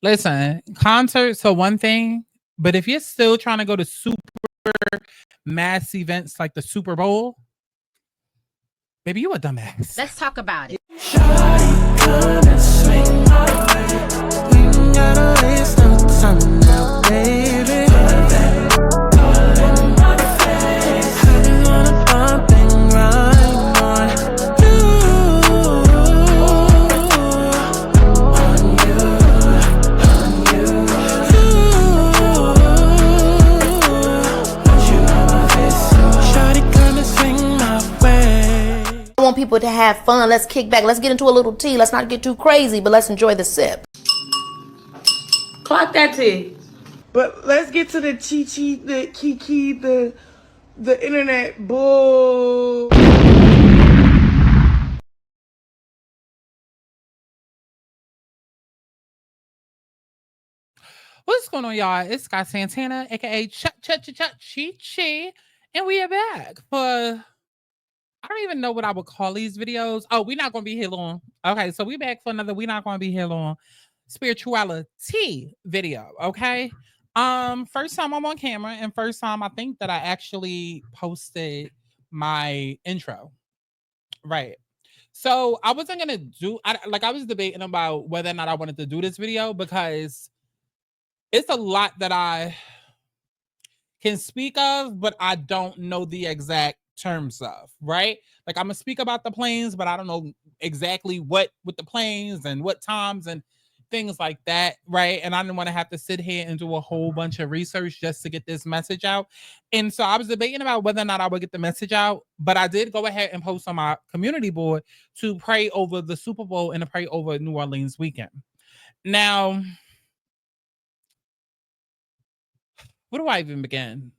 Listen, concerts are one thing, but if you're still trying to go to super mass events like the Super Bowl, maybe you a dumbass. Let's talk about it. Shawty, come and swing my way. We ain't gotta waste no time now, baby. Put that all in my face. I just wanna bump and grind on you, on you, on you. Want you on my face, so shawty, come and swing my way. I want people to have fun. Let's kick back. Let's get into a little tea. Let's not get too crazy, but let's enjoy the sip. Clock that tea. But let's get to the chi-chi, the kiki, the internet bull. What's going on, y'all? It's Scott Santana, aka Chi, and we are back for, I don't even know what I would call these videos. Oh, we're not gonna be here long. Okay, so we back for another we're not gonna be here long spirituality video. Okay. First time I'm on camera, and first time I think that I actually posted my intro. Right. So I wasn't gonna do I was debating about whether or not I wanted to do this video because it's a lot that I can speak of, but I don't know the exact terms of, right? Like I'm gonna speak about the planes, but I don't know exactly what with the planes and what times and things like that, right? And I didn't want to have to sit here and do a whole bunch of research just to get this message out. And so I was debating about whether or not I would get the message out, but I did go ahead and post on my community board to pray over the Super Bowl and to pray over New Orleans weekend. Now, where do I even begin?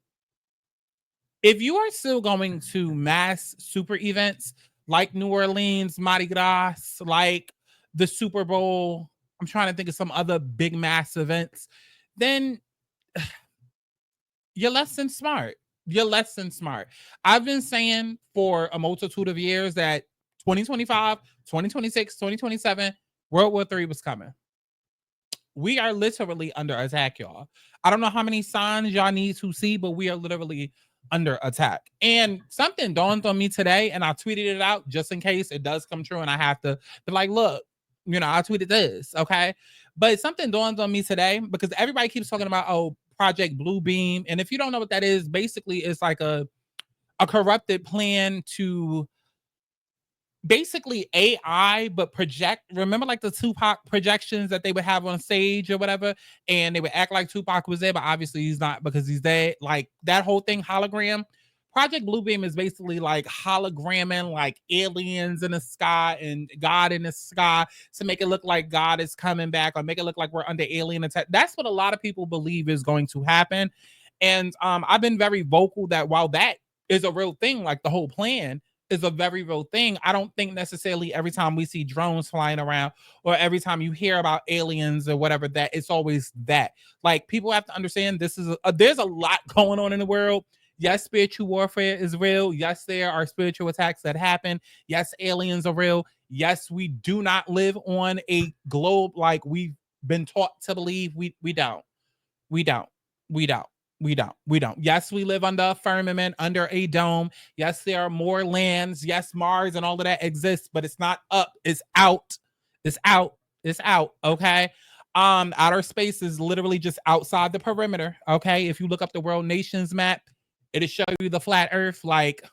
If you are still going to mass super events like New Orleans, Mardi Gras, like the Super Bowl, I'm trying to think of some other big mass events, then you're less than smart. You're less than smart. I've been saying for a multitude of years that 2025, 2026, 2027, World War III was coming. We are literally under attack, y'all. I don't know how many signs y'all need to see, but we are literally under attack. And something dawned on me today, and I tweeted it out just in case it does come true and I have to be like, look, you know, I tweeted this, okay? But something dawned on me today because everybody keeps talking about, oh, Project Blue Beam. And if you don't know what that is, basically it's like a corrupted plan to basically AI, but project. Remember like the Tupac projections that they would have on stage or whatever, and they would act like Tupac was there, but obviously he's not because he's dead. Like that whole thing, hologram. Project Bluebeam is basically like hologramming like aliens in the sky and God in the sky to make it look like God is coming back or make it look like we're under alien attack. That's what a lot of people believe is going to happen. And I've been very vocal that while that is a real thing, like the whole plan is a very real thing, I don't think necessarily every time we see drones flying around or every time you hear about aliens or whatever that it's always that. Like people have to understand this is there's a lot going on in the world. Yes, spiritual warfare is real. Yes, there are spiritual attacks that happen. Yes, aliens are real. Yes, we do not live on a globe like we've been taught to believe. We don't. We don't. We don't. We don't. We don't. Yes, we live under a firmament, under a dome. Yes, there are more lands. Yes, Mars and all of that exists, but it's not up. It's out. It's out. It's out. Okay. Outer space is literally just outside the perimeter. Okay. If you look up the world nations map, it'll show you the flat earth. Like,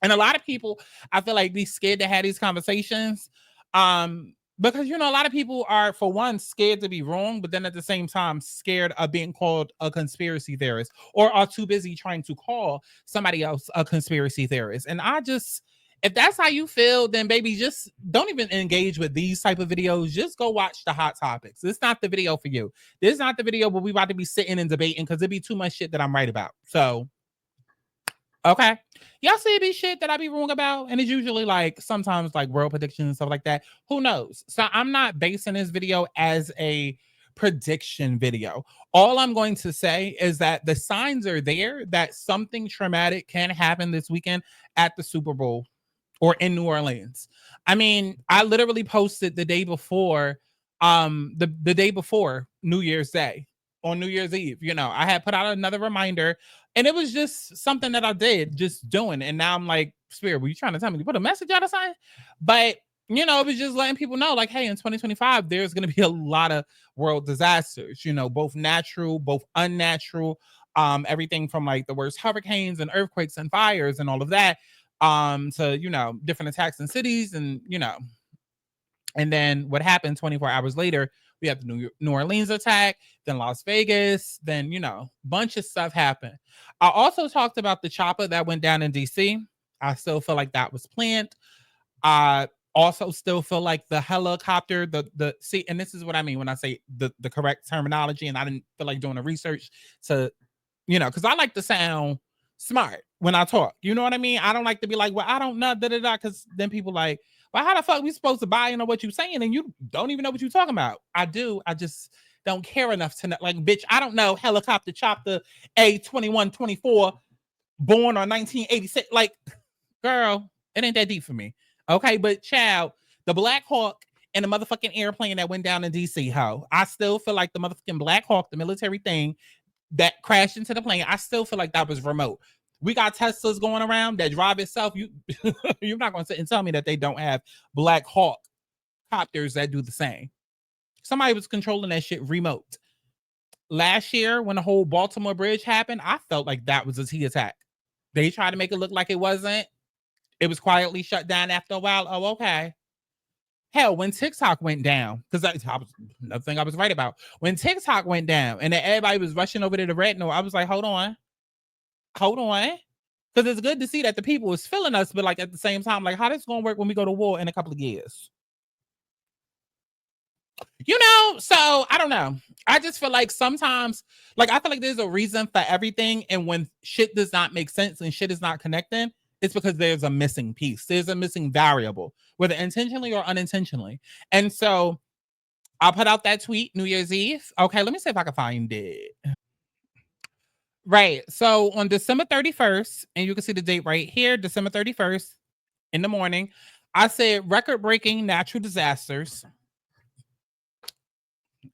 and a lot of people, I feel like, be scared to have these conversations. Because, you know, a lot of people are, for one, scared to be wrong, but then at the same time, scared of being called a conspiracy theorist or are too busy trying to call somebody else a conspiracy theorist. And I just, if that's how you feel, then baby, just don't even engage with these type of videos. Just go watch the Hot Topics. This is not the video for you. This is not the video where we about to be sitting and debating because it'd be too much shit that I'm right about. So, okay. Y'all see it be shit that I be wrong about, and it's usually like sometimes like world predictions and stuff like that. Who knows? So I'm not basing this video as a prediction video. All I'm going to say is that the signs are there that something traumatic can happen this weekend at the Super Bowl or in New Orleans. I mean, I literally posted the day before the day before New Year's Day, on New Year's Eve, you know, I had put out another reminder, and it was just something that I did, just doing. And now I'm like, Spirit, were you trying to tell me to put a message out or something? But you know, it was just letting people know, like, hey, in 2025, there's going to be a lot of world disasters, you know, both natural, both unnatural, everything from like the worst hurricanes and earthquakes and fires and all of that, to, you know, different attacks in cities and, you know, and then what happened 24 hours later, we have the New Orleans attack, then Las Vegas, then, you know, bunch of stuff happened. I also talked about the chopper that went down in DC. I still feel like that was planned. I also still feel like the helicopter, the see, and this is what I mean when I say the correct terminology, and I didn't feel like doing the research to, you know, because I like to sound smart when I talk. You know what I mean? I don't like to be like, well, I don't know, because then people like, well, how the fuck we supposed to buy into what you saying and you don't even know what you're talking about? I do. I just don't care enough to know. Like, bitch, I don't know helicopter chopper A2124 born on 1986. Like, girl, it ain't that deep for me. Okay, but child, the Black Hawk and the motherfucking airplane that went down in DC, ho. I still feel like the motherfucking Black Hawk, the military thing that crashed into the plane, I still feel like that was remote. We got Teslas going around that drive itself. You're not going to sit and tell me that they don't have Black Hawk copters that do the same. Somebody was controlling that shit remote. Last year, when the whole Baltimore Bridge happened, I felt like that was a T attack. They tried to make it look like it wasn't. It was quietly shut down after a while. Oh, okay. Hell, when TikTok went down, because I was another thing I was right about. When TikTok went down and then everybody was rushing over to the retinal, I was like, hold on. Because it's good to see that the people is feeling us, but like at the same time, like how this gonna work when we go to war in a couple of years? You know, so I don't know. I just feel like sometimes, like I feel like there's a reason for everything, and when shit does not make sense and shit is not connecting, it's because there's a missing piece. There's a missing variable, whether intentionally or unintentionally. And so I'll put out that tweet New Year's Eve. Okay, let me see if I can find it. Right. So on December 31st, and you can see the date right here, December 31st in the morning, I said record-breaking natural disasters.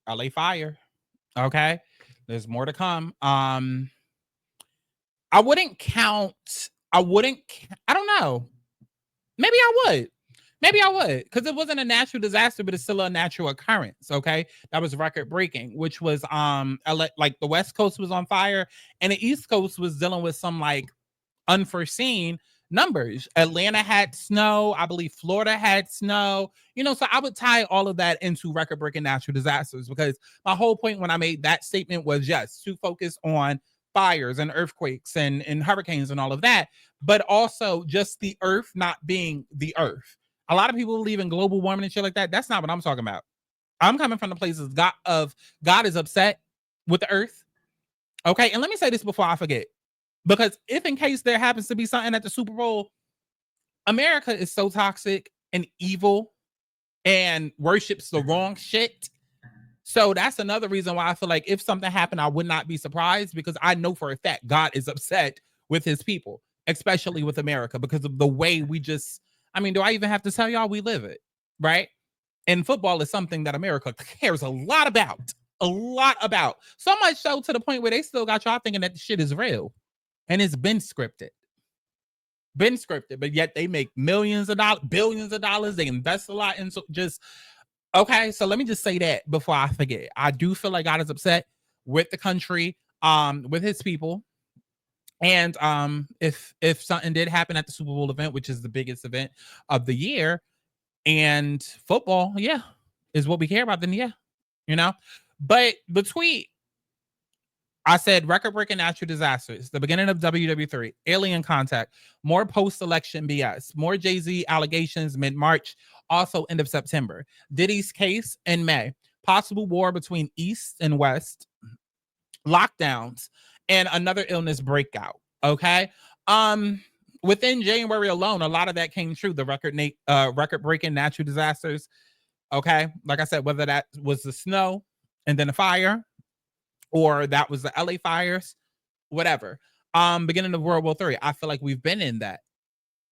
LA fire. Okay. There's more to come. I wouldn't count. I don't know. Maybe I would, because it wasn't a natural disaster, but it's still a natural occurrence. Okay, that was record breaking, which was like the West Coast was on fire, and the East Coast was dealing with some like unforeseen numbers. Atlanta had snow, I believe Florida had snow. You know, so I would tie all of that into record breaking natural disasters, because my whole point when I made that statement was just to focus on fires and earthquakes and hurricanes and all of that, but also just the earth not being the earth. A lot of people believe in global warming and shit like that. That's not what I'm talking about. I'm coming from the places God is upset with the earth. Okay, and let me say this before I forget, because if in case there happens to be something at the Super Bowl, America is so toxic and evil and worships the wrong shit. So that's another reason why I feel like if something happened, I would not be surprised, because I know for a fact God is upset with his people, especially with America, because of the way we just, I mean, do I even have to tell y'all we live it, right? And football is something that America cares a lot about. So much so to the point where they still got y'all thinking that the shit is real. And it's been scripted, but yet they make millions of dollars, billions of dollars. They invest a lot into just, okay. So let me just say that before I forget. I do feel like God is upset with the country, with his people. And if something did happen at the Super Bowl event, which is the biggest event of the year, and football, yeah, is what we care about, then yeah, you know. But the tweet, I said record-breaking natural disasters, the beginning of WW3, alien contact, more post-election BS, more Jay-Z allegations mid-March, also end of September, Diddy's case in May, possible war between East and West, lockdowns, and another illness breakout. Okay. Within January alone, a lot of that came true. The record-breaking natural disasters. Okay. Like I said, whether that was the snow and then the fire, or that was the LA fires, whatever. Beginning of World War III. I feel like we've been in that.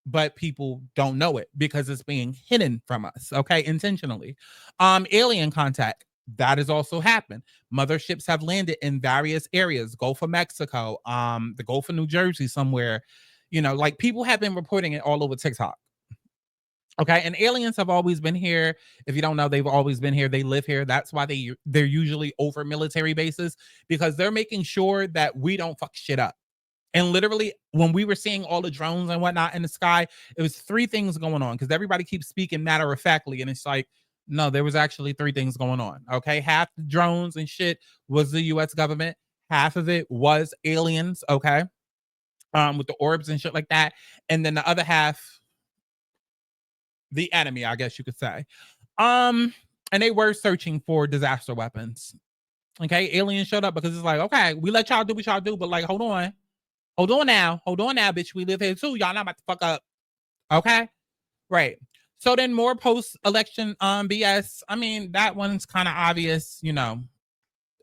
but people don't know it because it's being hidden from us, okay, intentionally. Alien contact, that has also happened. Motherships have landed in various areas, Gulf of Mexico, the Gulf of New Jersey somewhere, you know, like people have been reporting it all over TikTok. Okay, and aliens have always been here. If you don't know, they've always been here. They live here. That's why they're usually over military bases, because they're making sure that we don't fuck shit up. And literally, when we were seeing all the drones and whatnot in the sky, it was three things going on, because everybody keeps speaking matter of factly, and it's like, no, there was actually three things going on. Okay, half the drones and shit was the U.S. government, half of it was aliens. Okay, with the orbs and shit like that, and then the other half, the enemy, I guess you could say. And they were searching for disaster weapons. Okay, aliens showed up because it's like, okay, we let y'all do what y'all do, but like, hold on now, bitch, we live here too. Y'all not about to fuck up. Okay, right. So then more post-election BS. I mean, that one's kind of obvious, you know,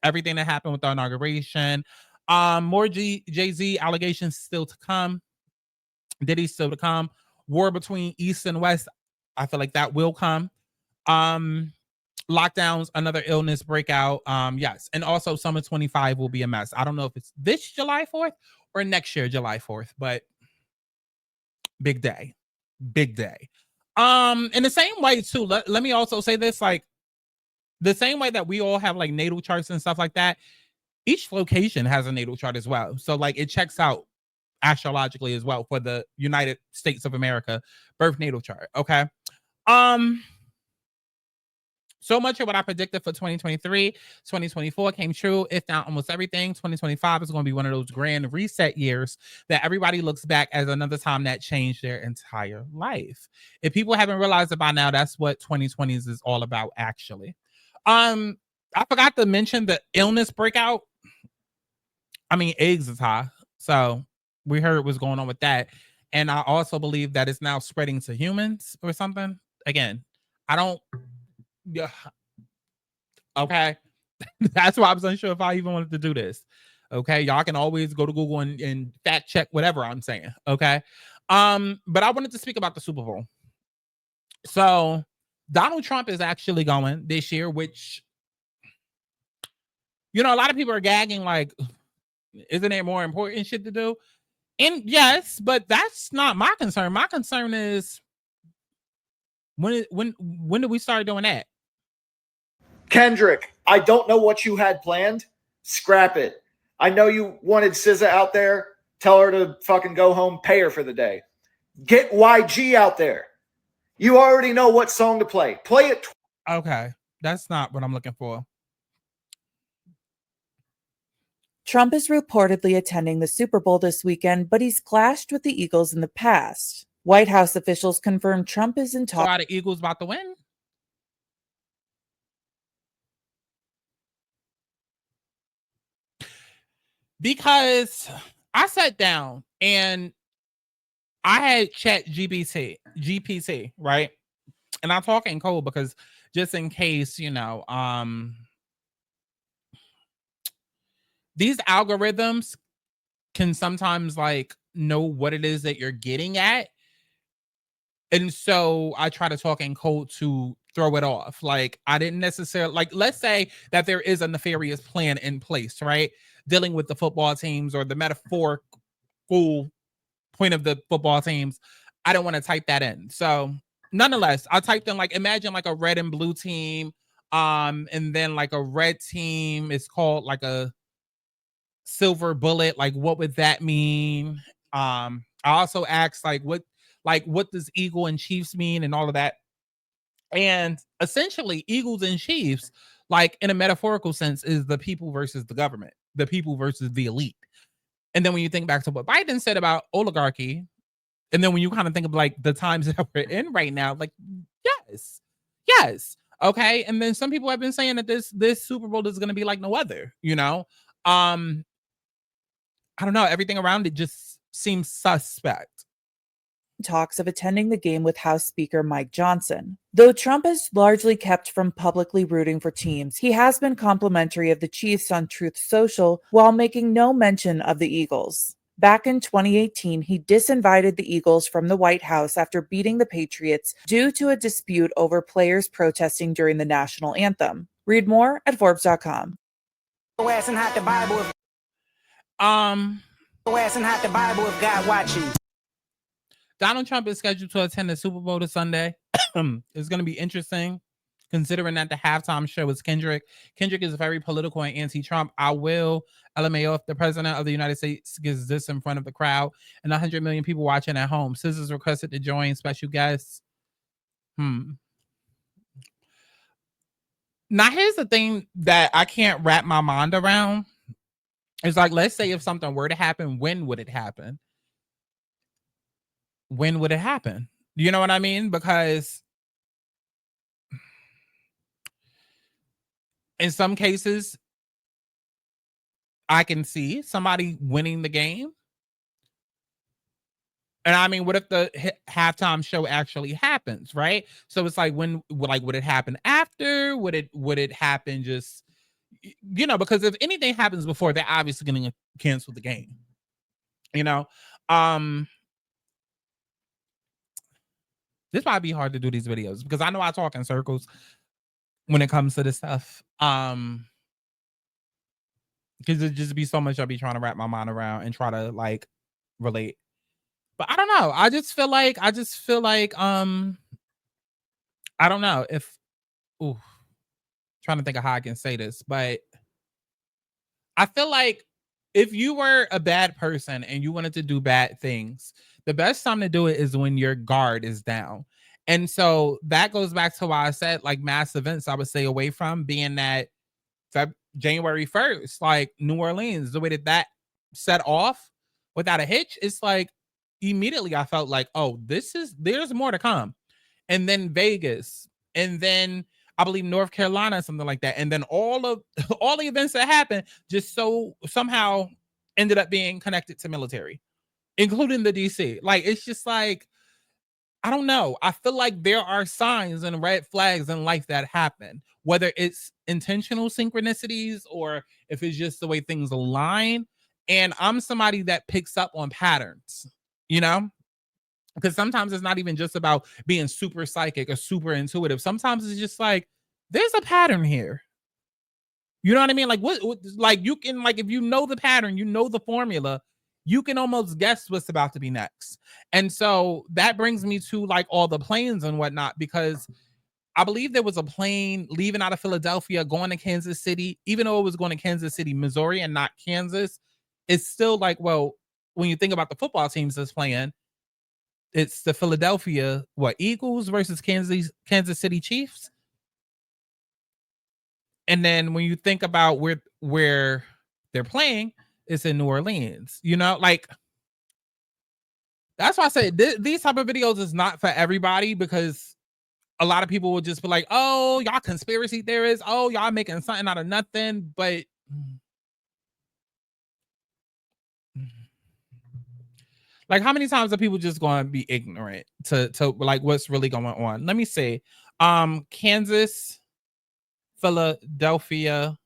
everything that happened with the inauguration. More Jay-Z allegations still to come. Diddy's still to come. War between East and West, I feel like that will come. Lockdowns, another illness breakout. Yes. And also summer 25 will be a mess. I don't know if it's this July 4th or next year, July 4th, but big day. Big day. In the same way, too, let me also say this, like the same way that we all have like natal charts and stuff like that, each location has a natal chart as well. So like it checks out astrologically as well for the United States of America birth natal chart. Okay. So much of what I predicted for 2023, 2024 came true. If not almost everything, 2025 is going to be one of those grand reset years that everybody looks back as another time that changed their entire life. If people haven't realized it by now, that's what 2020s is all about, actually. I forgot to mention the illness breakout. I mean, eggs is high. So we heard what's going on with that. And I also believe that it's now spreading to humans or something. Again, I don't. Yeah. Okay. That's why I was unsure if I even wanted to do this. Okay. Y'all can always go to Google and fact check whatever I'm saying. Okay. But I wanted to speak about the Super Bowl. So Donald Trump is actually going this year, which, you know, a lot of people are gagging like, isn't there more important shit to do? And yes, but that's not my concern. My concern is when do we start doing that? Kendrick, I don't know what you had planned. Scrap it. I know you wanted SZA out there. Tell her to fucking go home, pay her for the day. Get YG out there. You already know what song to play. Play it. Okay. That's not what I'm looking for. Trump is reportedly attending the Super Bowl this weekend, but he's clashed with the Eagles in the past. White House officials confirmed Trump is in talks. So are the Eagles about to win? Because I sat down and I had chat GPT, right? And I'm talking code because just in case, you know, these algorithms can sometimes like know what it is that you're getting at. And so I try to talk in code to throw it off. Like I didn't necessarily, like, let's say that there is a nefarious plan in place, right? Dealing with the football teams or the metaphorical point of the football teams. I don't want to type that in. So nonetheless, I typed in like, imagine like a red and blue team. And then like a red team is called like a silver bullet. Like, what would that mean? I also asked like, what does Eagle and Chiefs mean and all of that? And essentially Eagles and Chiefs, like in a metaphorical sense, is the people versus the government, the people versus the elite. And then when you think back to what Biden said about oligarchy, and then when you kind of think of like the times that we're in right now, like, yes. Okay. And then some people have been saying that this Super Bowl is going to be like no other, you know? I don't know. Everything around it just seems suspect. Talks of attending the game with House Speaker Mike Johnson. Though Trump has largely kept from publicly rooting for teams, he has been complimentary of the Chiefs on Truth Social while making no mention of the Eagles. Back in 2018, he disinvited the Eagles from the White House after beating the Patriots due to a dispute over players protesting during the national anthem. Read more at Forbes.com. Donald Trump is scheduled to attend the Super Bowl this Sunday. It's going to be interesting, considering that the halftime show is Kendrick. Kendrick is very political and anti-Trump. I will LMAO if the president of the United States gets this in front of the crowd and 100 million people watching at home. Scissors requested to join special guests. Now, here's the thing that I can't wrap my mind around. It's like, let's say if something were to happen, when would it happen? When would it happen? You know what I mean? Because in some cases, I can see somebody winning the game. And I mean, what if the halftime show actually happens, right? So it's like, when, like, would it happen after? Would it happen just, you know, because if anything happens before, they're obviously going to cancel the game, you know? This might be hard to do these videos because I know I talk in circles when it comes to this stuff. Because it just be so much I'll be trying to wrap my mind around and try to like relate. But I don't know. I just feel like I don't know if trying to think of how I can say this, but I feel like if you were a bad person and you wanted to do bad things, the best time to do it is when your guard is down. And so that goes back to why I said, like, mass events I would stay away from, being that January 1st, like New Orleans, the way that set off without a hitch, it's like immediately I felt like, oh, there's more to come. And then Vegas, and then I believe North Carolina, something like that. And then all the events that happened just so somehow ended up being connected to military, including the DC. Like, it's just like, I don't know. I feel like there are signs and red flags in life that happen, whether it's intentional synchronicities or if it's just the way things align. And I'm somebody that picks up on patterns, you know? Because sometimes it's not even just about being super psychic or super intuitive. Sometimes it's just like, there's a pattern here. You know what I mean? Like, what like, you can, like, if you know the pattern, you know the formula, you can almost guess what's about to be next. And so that brings me to like all the planes and whatnot, because I believe there was a plane leaving out of Philadelphia going to Kansas City, even though it was going to Kansas City, Missouri, and not Kansas. It's still like, well, when you think about the football teams that's playing, it's the Philadelphia Eagles versus Kansas City Chiefs. And then when you think about where they're playing, it's in New Orleans. You know, like, that's why I say these type of videos is not for everybody, because a lot of people will just be like, oh, y'all conspiracy theorists, oh, y'all making something out of nothing. But like, how many times are people just going to be ignorant to like what's really going on? Let me see. Kansas, Philadelphia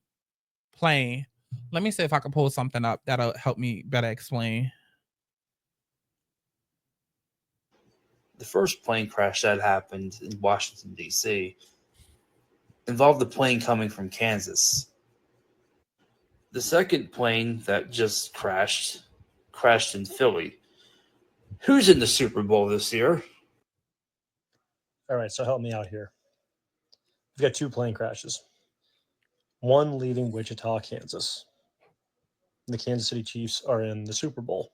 plane. Let me see if I can pull something up that'll help me better explain. The first plane crash that happened in Washington, D.C. involved the plane coming from Kansas. The second plane that just crashed in Philly. Who's in the Super Bowl this year? All right, so help me out here. We've got two plane crashes. One leaving Wichita, Kansas. The Kansas City Chiefs are in the Super Bowl.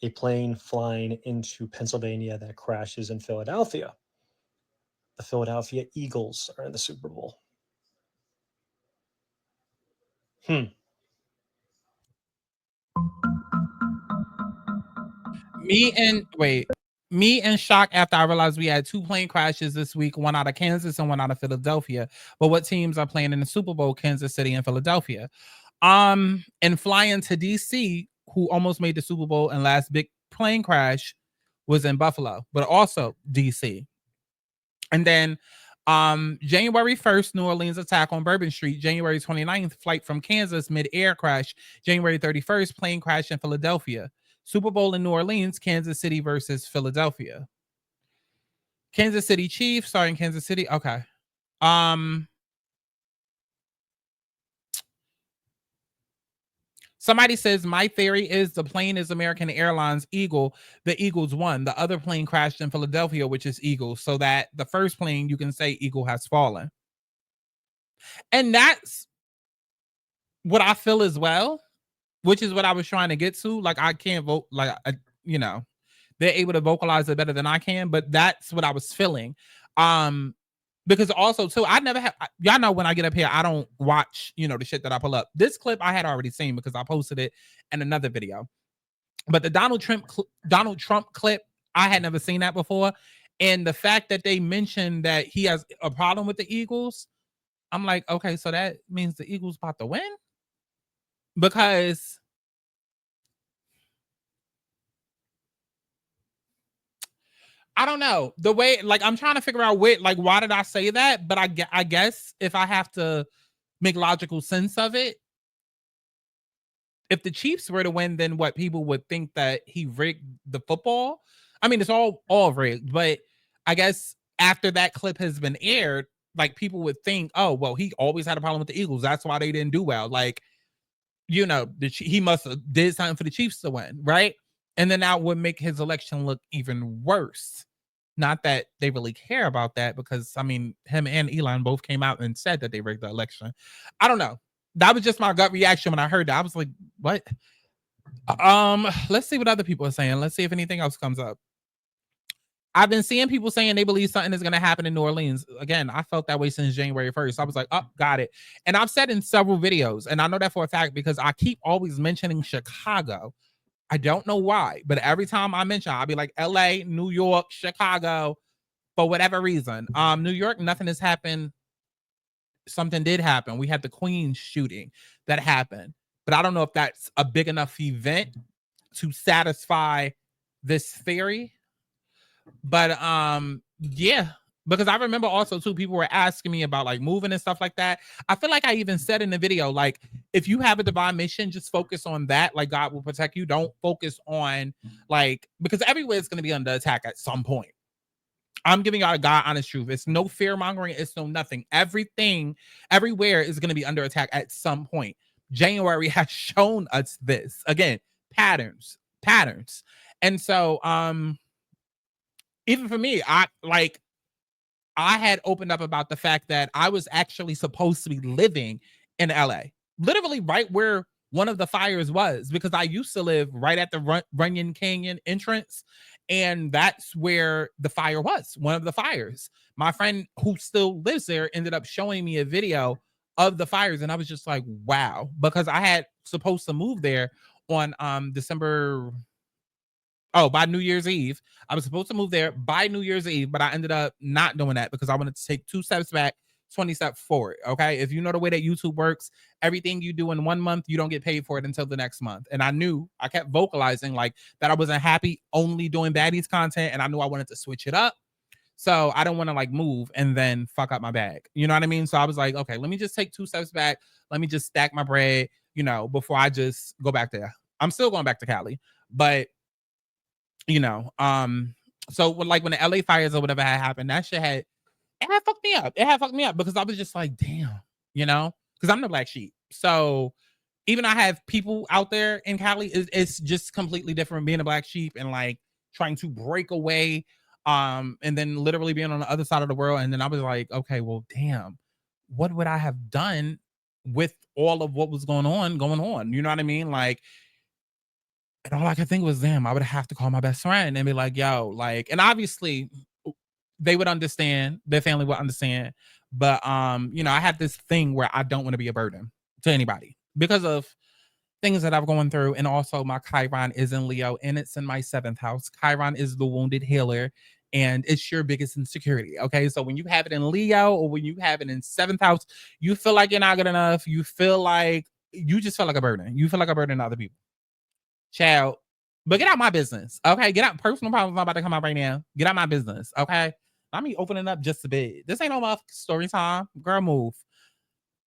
A plane flying into Pennsylvania that crashes in Philadelphia. The Philadelphia Eagles are in the Super Bowl. Me and shock after I realized we had two plane crashes this week, one out of Kansas and one out of Philadelphia. But what teams are playing in the Super Bowl? Kansas City and Philadelphia. And flying to DC, who almost made the Super Bowl and last big plane crash was in Buffalo, but also DC. And then January 1st, New Orleans attack on Bourbon Street. January 29th, flight from Kansas, mid-air crash. January 31st, plane crash in Philadelphia. Super Bowl in New Orleans, Kansas City versus Philadelphia. Kansas City Chiefs, starting Kansas City. Okay. Somebody says, my theory is the plane is American Airlines Eagle. The Eagles won. The other plane crashed in Philadelphia, which is Eagle. So that the first plane, you can say Eagle has fallen. And that's what I feel as well, which is what I was trying to get to. Like, I can't vote, like, you know, they're able to vocalize it better than I can, but that's what I was feeling. Because also too, I never have, y'all know when I get up here, I don't watch, you know, the shit that I pull up. This clip I had already seen because I posted it in another video. But the Donald Trump clip, I had never seen that before. And the fact that they mentioned that he has a problem with the Eagles, I'm like, okay, so that means the Eagles about to win? Because I don't know the way, like, I'm trying to figure out where, like, why did I say that? But I guess if I have to make logical sense of it, if the Chiefs were to win, then what, people would think that he rigged the football. I mean, it's all rigged, but I guess after that clip has been aired, like, people would think, oh, well, he always had a problem with the Eagles. That's why they didn't do well. Like, you know, he must have did something for the Chiefs to win, right? And then that would make his election look even worse. Not that they really care about that, because I mean, him and Elon both came out and said that they rigged the election. I don't know. That was just my gut reaction when I heard that. I was like, what? Let's see what other people are saying. Let's see if anything else comes up. I've been seeing people saying they believe something is going to happen in New Orleans. Again, I felt that way since January 1st. I was like, oh, got it. And I've said in several videos, and I know that for a fact because I keep always mentioning Chicago. I don't know why, but every time I mention, I'll be like LA, New York, Chicago, for whatever reason. New York, nothing has happened. Something did happen. We had the Queen shooting that happened, but I don't know if that's a big enough event to satisfy this theory. But yeah, because I remember also too, people were asking me about like moving and stuff like that. I feel like I even said in the video, like, if you have a divine mission, just focus on that. Like, God will protect you. Don't focus on, like, because everywhere is going to be under attack at some point. I'm giving y'all a God honest truth. It's no fear mongering. It's no nothing. Everything, everywhere is going to be under attack at some point. January has shown us this. Again, patterns. And so, even for me, I had opened up about the fact that I was actually supposed to be living in LA, literally right where one of the fires was, because I used to live right at the Runyon Canyon entrance. And that's where the fire was, one of the fires. My friend who still lives there ended up showing me a video of the fires. And I was just like, wow, because I had supposed to move there on by New Year's Eve. I was supposed to move there by New Year's Eve, but I ended up not doing that because I wanted to take 2 steps back, 20 steps forward. Okay. If you know the way that YouTube works, everything you do in 1 month, you don't get paid for it until the next month. And I kept vocalizing like that I wasn't happy only doing baddies content, and I knew I wanted to switch it up. So I don't want to like move and then fuck up my bag. You know what I mean? So I was like, okay, let me just take 2 steps back. Let me just stack my bread, you know, before I just go back there. I'm still going back to Cali, but you know, so like when the LA fires or whatever had happened, that shit had fucked me up. It had fucked me up because I was just like, damn, you know, because I'm the black sheep. So even I have people out there in Cali, it's just completely different being a black sheep and like trying to break away, and then literally being on the other side of the world. And then I was like, okay, well, damn, what would I have done with all of what was going on? You know what I mean? Like, and all I could think was, damn, I would have to call my best friend and be like, yo, like, and obviously they would understand, their family would understand. But, you know, I have this thing where I don't want to be a burden to anybody because of things that I've gone through. And also my Chiron is in Leo and it's in my 7th house. Chiron is the wounded healer and it's your biggest insecurity. Okay. So when you have it in Leo or when you have it in 7th house, you feel like you're not good enough. You just feel like a burden. You feel like a burden to other people. Child, but get out my business, okay? Get out. Personal problems not about to come out right now. Get out my business, okay? I mean, opening up just a bit. This ain't no motherfucking story time. Girl, move.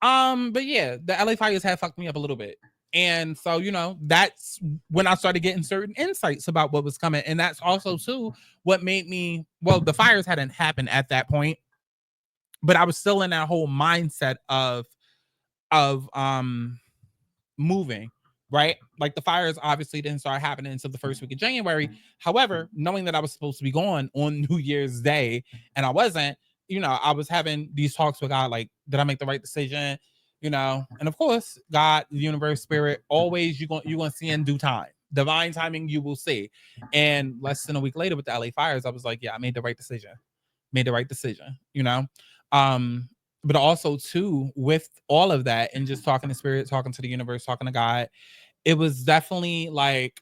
But yeah, the LA fires had fucked me up a little bit. And so, you know, that's when I started getting certain insights about what was coming. And that's also too what made me, well, the fires hadn't happened at that point, but I was still in that whole mindset of moving, right? Like the fires obviously didn't start happening until the first week of January. However, knowing that I was supposed to be gone on New Year's Day and I wasn't, you know, I was having these talks with God, like, did I make the right decision? You know, and of course, God, the universe, spirit, always you're gonna see in due time. Divine timing, you will see. And less than a week later with the LA fires, I was like, yeah, I made the right decision. Made the right decision, you know. But also too, with all of that and just talking to spirit, talking to the universe, talking to God, it was definitely like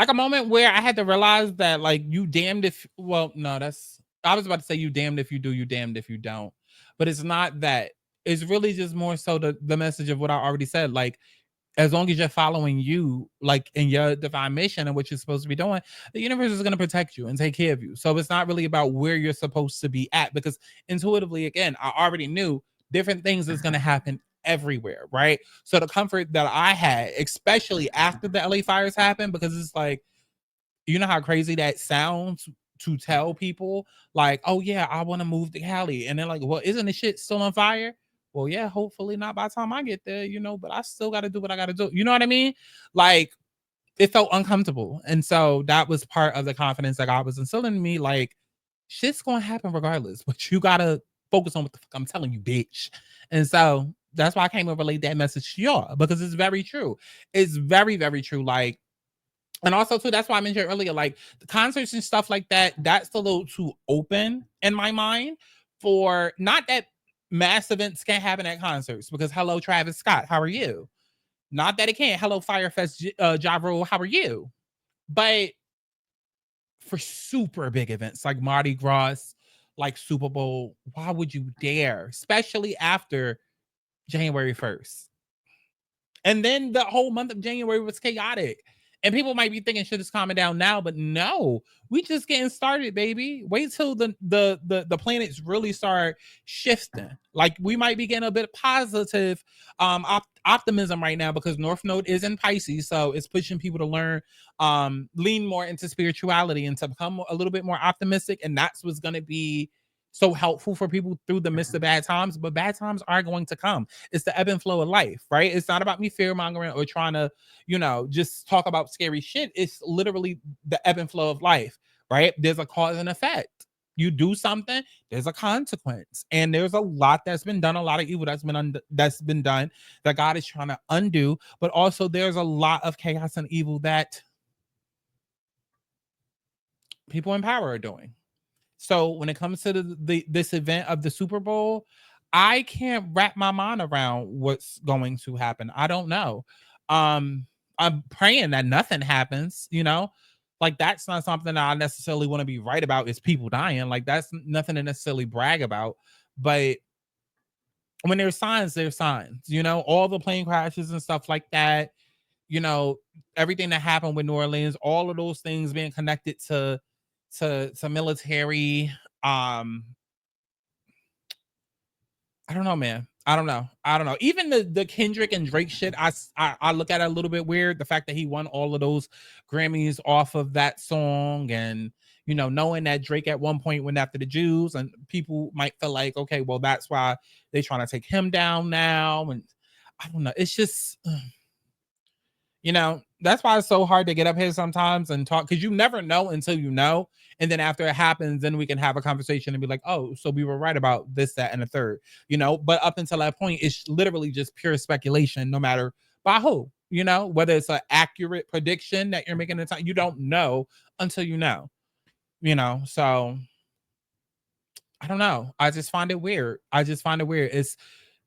a moment where I had to realize that, like, you damned if, well, no, that's, I was about to say you damned if you do, you damned if you don't. But it's not that. It's really just more so the message of what I already said. Like, as long as you're following you, like in your divine mission and what you're supposed to be doing, the universe is going to protect you and take care of you. So it's not really about where you're supposed to be at, because intuitively, again, I already knew different things is going to happen everywhere, right? So the comfort that I had, especially after the LA fires happened, because it's like, you know how crazy that sounds to tell people, like, oh yeah, I want to move to Cali, and they're like, well, isn't the shit still on fire? Well, yeah, hopefully not by the time I get there, you know, but I still got to do what I got to do. You know what I mean? Like, it felt uncomfortable. And so that was part of the confidence that God was instilling in me. Like, shit's going to happen regardless, but you got to focus on what the fuck I'm telling you, bitch. And so that's why I came and relayed that message to y'all, because it's very true. It's very, very true. Like, and also too, that's why I mentioned earlier, like the concerts and stuff like that, that's a little too open in my mind. For not that mass events can't happen at concerts, because hello, Travis Scott, how are you? Not that it can't. Hello, Firefest, Ja Rule, how are you? But for super big events like Mardi Gras, like Super Bowl, why would you dare? Especially after January 1st. And then the whole month of January was chaotic. And people might be thinking shit is calming down now, but no, we just getting started, baby. Wait till the planets really start shifting. Like, we might be getting a bit of positive optimism right now, because North Node is in Pisces, so it's pushing people to learn, lean more into spirituality and to become a little bit more optimistic. And that's what's going to be so helpful for people through the midst of bad times. But bad times are going to come. It's the ebb and flow of life, right? It's not about me fear mongering or trying to, you know, just talk about scary shit. It's literally the ebb and flow of life, right? There's a cause and effect. You do something, there's a consequence, and there's a lot that's been done, a lot of evil that's been done that God is trying to undo. But also, there's a lot of chaos and evil that people in power are doing. So when it comes to this event of the Super Bowl, I can't wrap my mind around what's going to happen. I don't know. I'm praying that nothing happens, you know? Like, that's not something that I necessarily want to be right about, is people dying. Like, that's nothing to necessarily brag about. But when there's signs, you know, all the plane crashes and stuff like that, you know, everything that happened with New Orleans, all of those things being connected to military. I don't know, man. I don't know. Even the Kendrick and Drake shit, I look at it a little bit weird. The fact that he won all of those Grammys off of that song, and, you know, knowing that Drake at one point went after the Jews, and people might feel like, okay, well, that's why they're trying to take him down now. And I don't know. It's just, you know, that's why it's so hard to get up here sometimes and talk, because you never know until you know. And then after it happens, then we can have a conversation and be like, oh, so we were right about this, that, and the third, you know. But up until that point, it's literally just pure speculation, no matter by who, you know, whether it's an accurate prediction that you're making, you don't know until you know, you know. So I don't know. I just find it weird. It's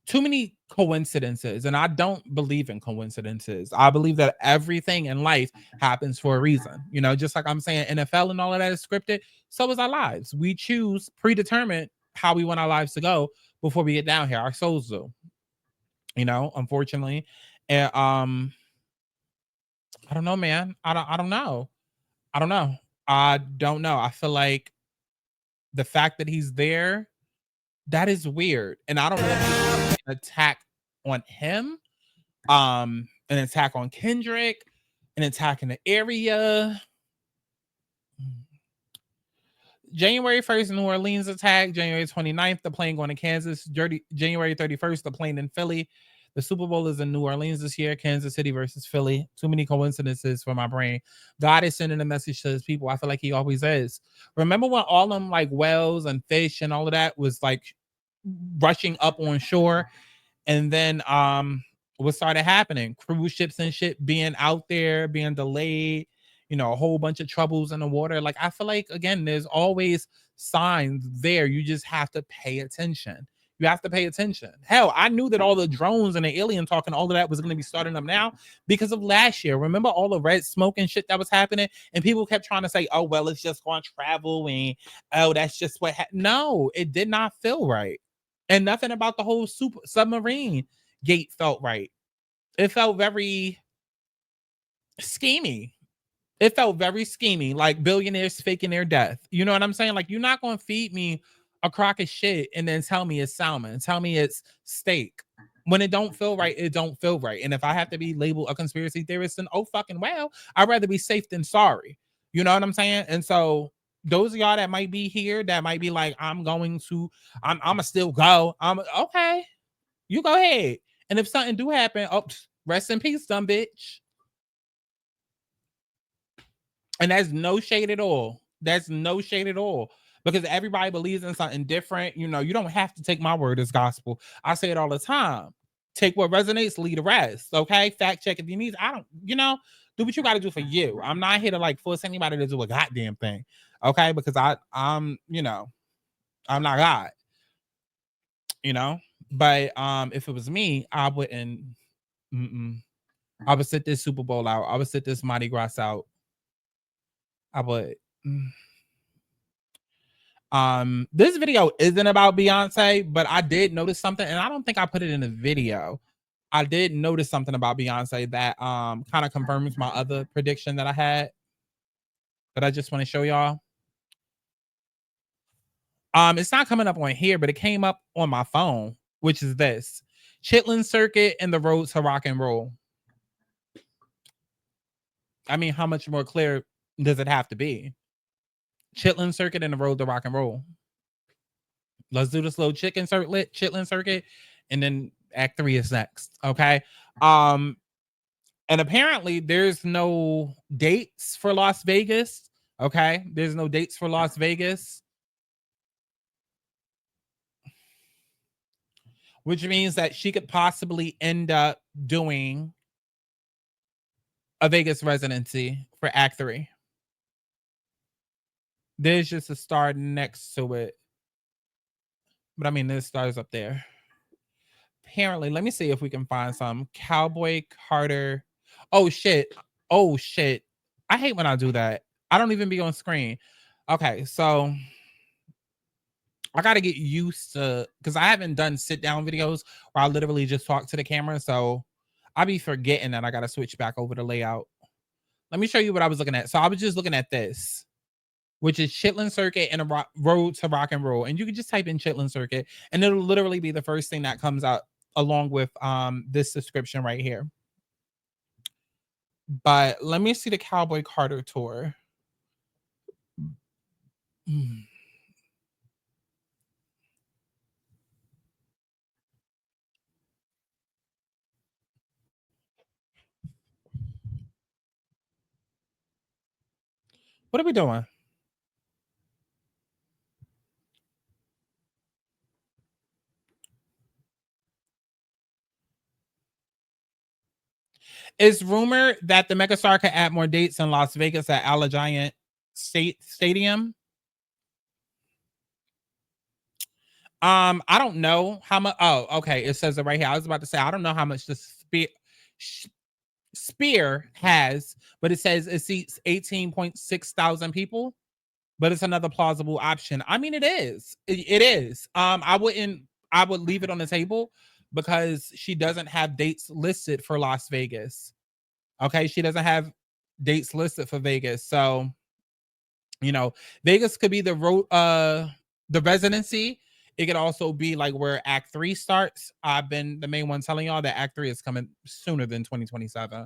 too many coincidences, and I don't believe in coincidences. I believe that everything in life happens for a reason. You know, just like I'm saying NFL and all of that is scripted, so is our lives. We choose, predetermined how we want our lives to go before we get down here. Our souls do, you know, unfortunately. And I don't know, man. I don't know. I don't know. I don't know. I feel like the fact that he's there, that is weird. And I don't know if it's an attack on him, an attack on Kendrick, an attack in the area. January 1st, New Orleans attack. January 29th, the plane going to Kansas. January 31st, the plane in Philly. The Super Bowl is in New Orleans this year. Kansas City versus Philly. Too many coincidences for my brain. God is sending a message to his people. I feel like he always is. Remember when all them like whales and fish and all of that was like rushing up on shore? And then what started happening? Cruise ships and shit being out there, being delayed, you know, a whole bunch of troubles in the water. Like, I feel like, again, there's always signs there. You just have to pay attention. You have to pay attention. Hell, I knew that all the drones and the alien talk and all of that was going to be starting up now because of last year. Remember all the red smoke and shit that was happening? And people kept trying to say, oh, well, it's just going to travel. And, oh, that's just what no, it did not feel right. And nothing about the whole submarine gate felt right. It felt very schemy. It felt very schemy, like billionaires faking their death. You know what I'm saying? Like, you're not going to feed me a crock of shit and then tell me it's salmon, tell me it's steak. When it don't feel right, it don't feel right. And if I have to be labeled a conspiracy theorist, then oh fucking well, I'd rather be safe than sorry. You know what I'm saying? And so those of y'all that might be here, that might be like, I'ma still go. I'm okay. You go ahead. And if something do happen, oh, rest in peace, dumb bitch. And that's no shade at all. That's no shade at all. Because everybody believes in something different. You know, you don't have to take my word as gospel. I say it all the time. Take what resonates, leave the rest. Okay? Fact check if you need. I don't, you know, do what you got to do for you. I'm not here to like force anybody to do a goddamn thing. Okay? Because I'm, you know, I'm not God. You know? But if it was me, I wouldn't. I would sit this Super Bowl out. I would sit this Mardi Gras out. I would. This video isn't about Beyonce, but I did notice something, and I don't think I put it in the video. I did notice something about Beyonce that kind of confirms my other prediction that I had. But I just want to show y'all. It's not coming up on here, but it came up on my phone, which is this: Chitlin Circuit and the Road to Rock and Roll. I mean, how much more clear does it have to be? Chitlin Circuit and the Road to Rock and Roll. Let's do this little Chitlin Circuit, and then Act 3 is next. Okay. And apparently there's no dates for Las Vegas. Okay. There's no dates for Las Vegas. Which means that she could possibly end up doing a Vegas residency for Act 3. There's just a star next to it. But I mean, this star's up there. Apparently, let me see if we can find some. Cowboy Carter. Oh, shit. Oh, shit. I hate when I do that. I don't even be on screen. Okay, so I got to get used to, because I haven't done sit-down videos where I literally just talk to the camera. So I be forgetting that I got to switch back over to layout. Let me show you what I was looking at. So I was just looking at this, which is Chitlin Circuit and a Road to Rock and Roll. And you can just type in Chitlin Circuit, and it'll literally be the first thing that comes out along with this description right here. But let me see the Cowboy Carter tour. What are we doing? It's rumored that the megastar could add more dates in Las Vegas at Allegiant Stadium. I don't know how much. Oh, okay. It says it right here. I was about to say, I don't know how much the Sphere has, but it says it seats 18.6 thousand people. But it's another plausible option. I mean, it is. It is. I would leave it on the table because she doesn't have dates listed for Las Vegas. Okay, she doesn't have dates listed for Vegas. So, you know, Vegas could be the residency. It could also be like where Act 3 starts. I've been the main one telling y'all that Act 3 is coming sooner than 2027.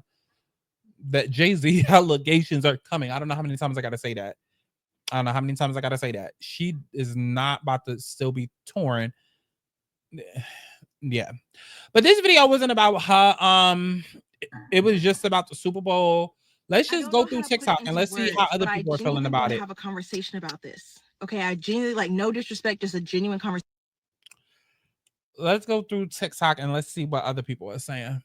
That Jay-Z allegations are coming. I don't know how many times I gotta say that. She is not about to still be torn. Yeah. But this video wasn't about her. It was just about the Super Bowl. Let's just go through TikTok and let's see how other people are feeling about it. Have a conversation about this. Okay, I genuinely, like, no disrespect, just a genuine conversation. Let's go through TikTok and let's see what other people are saying.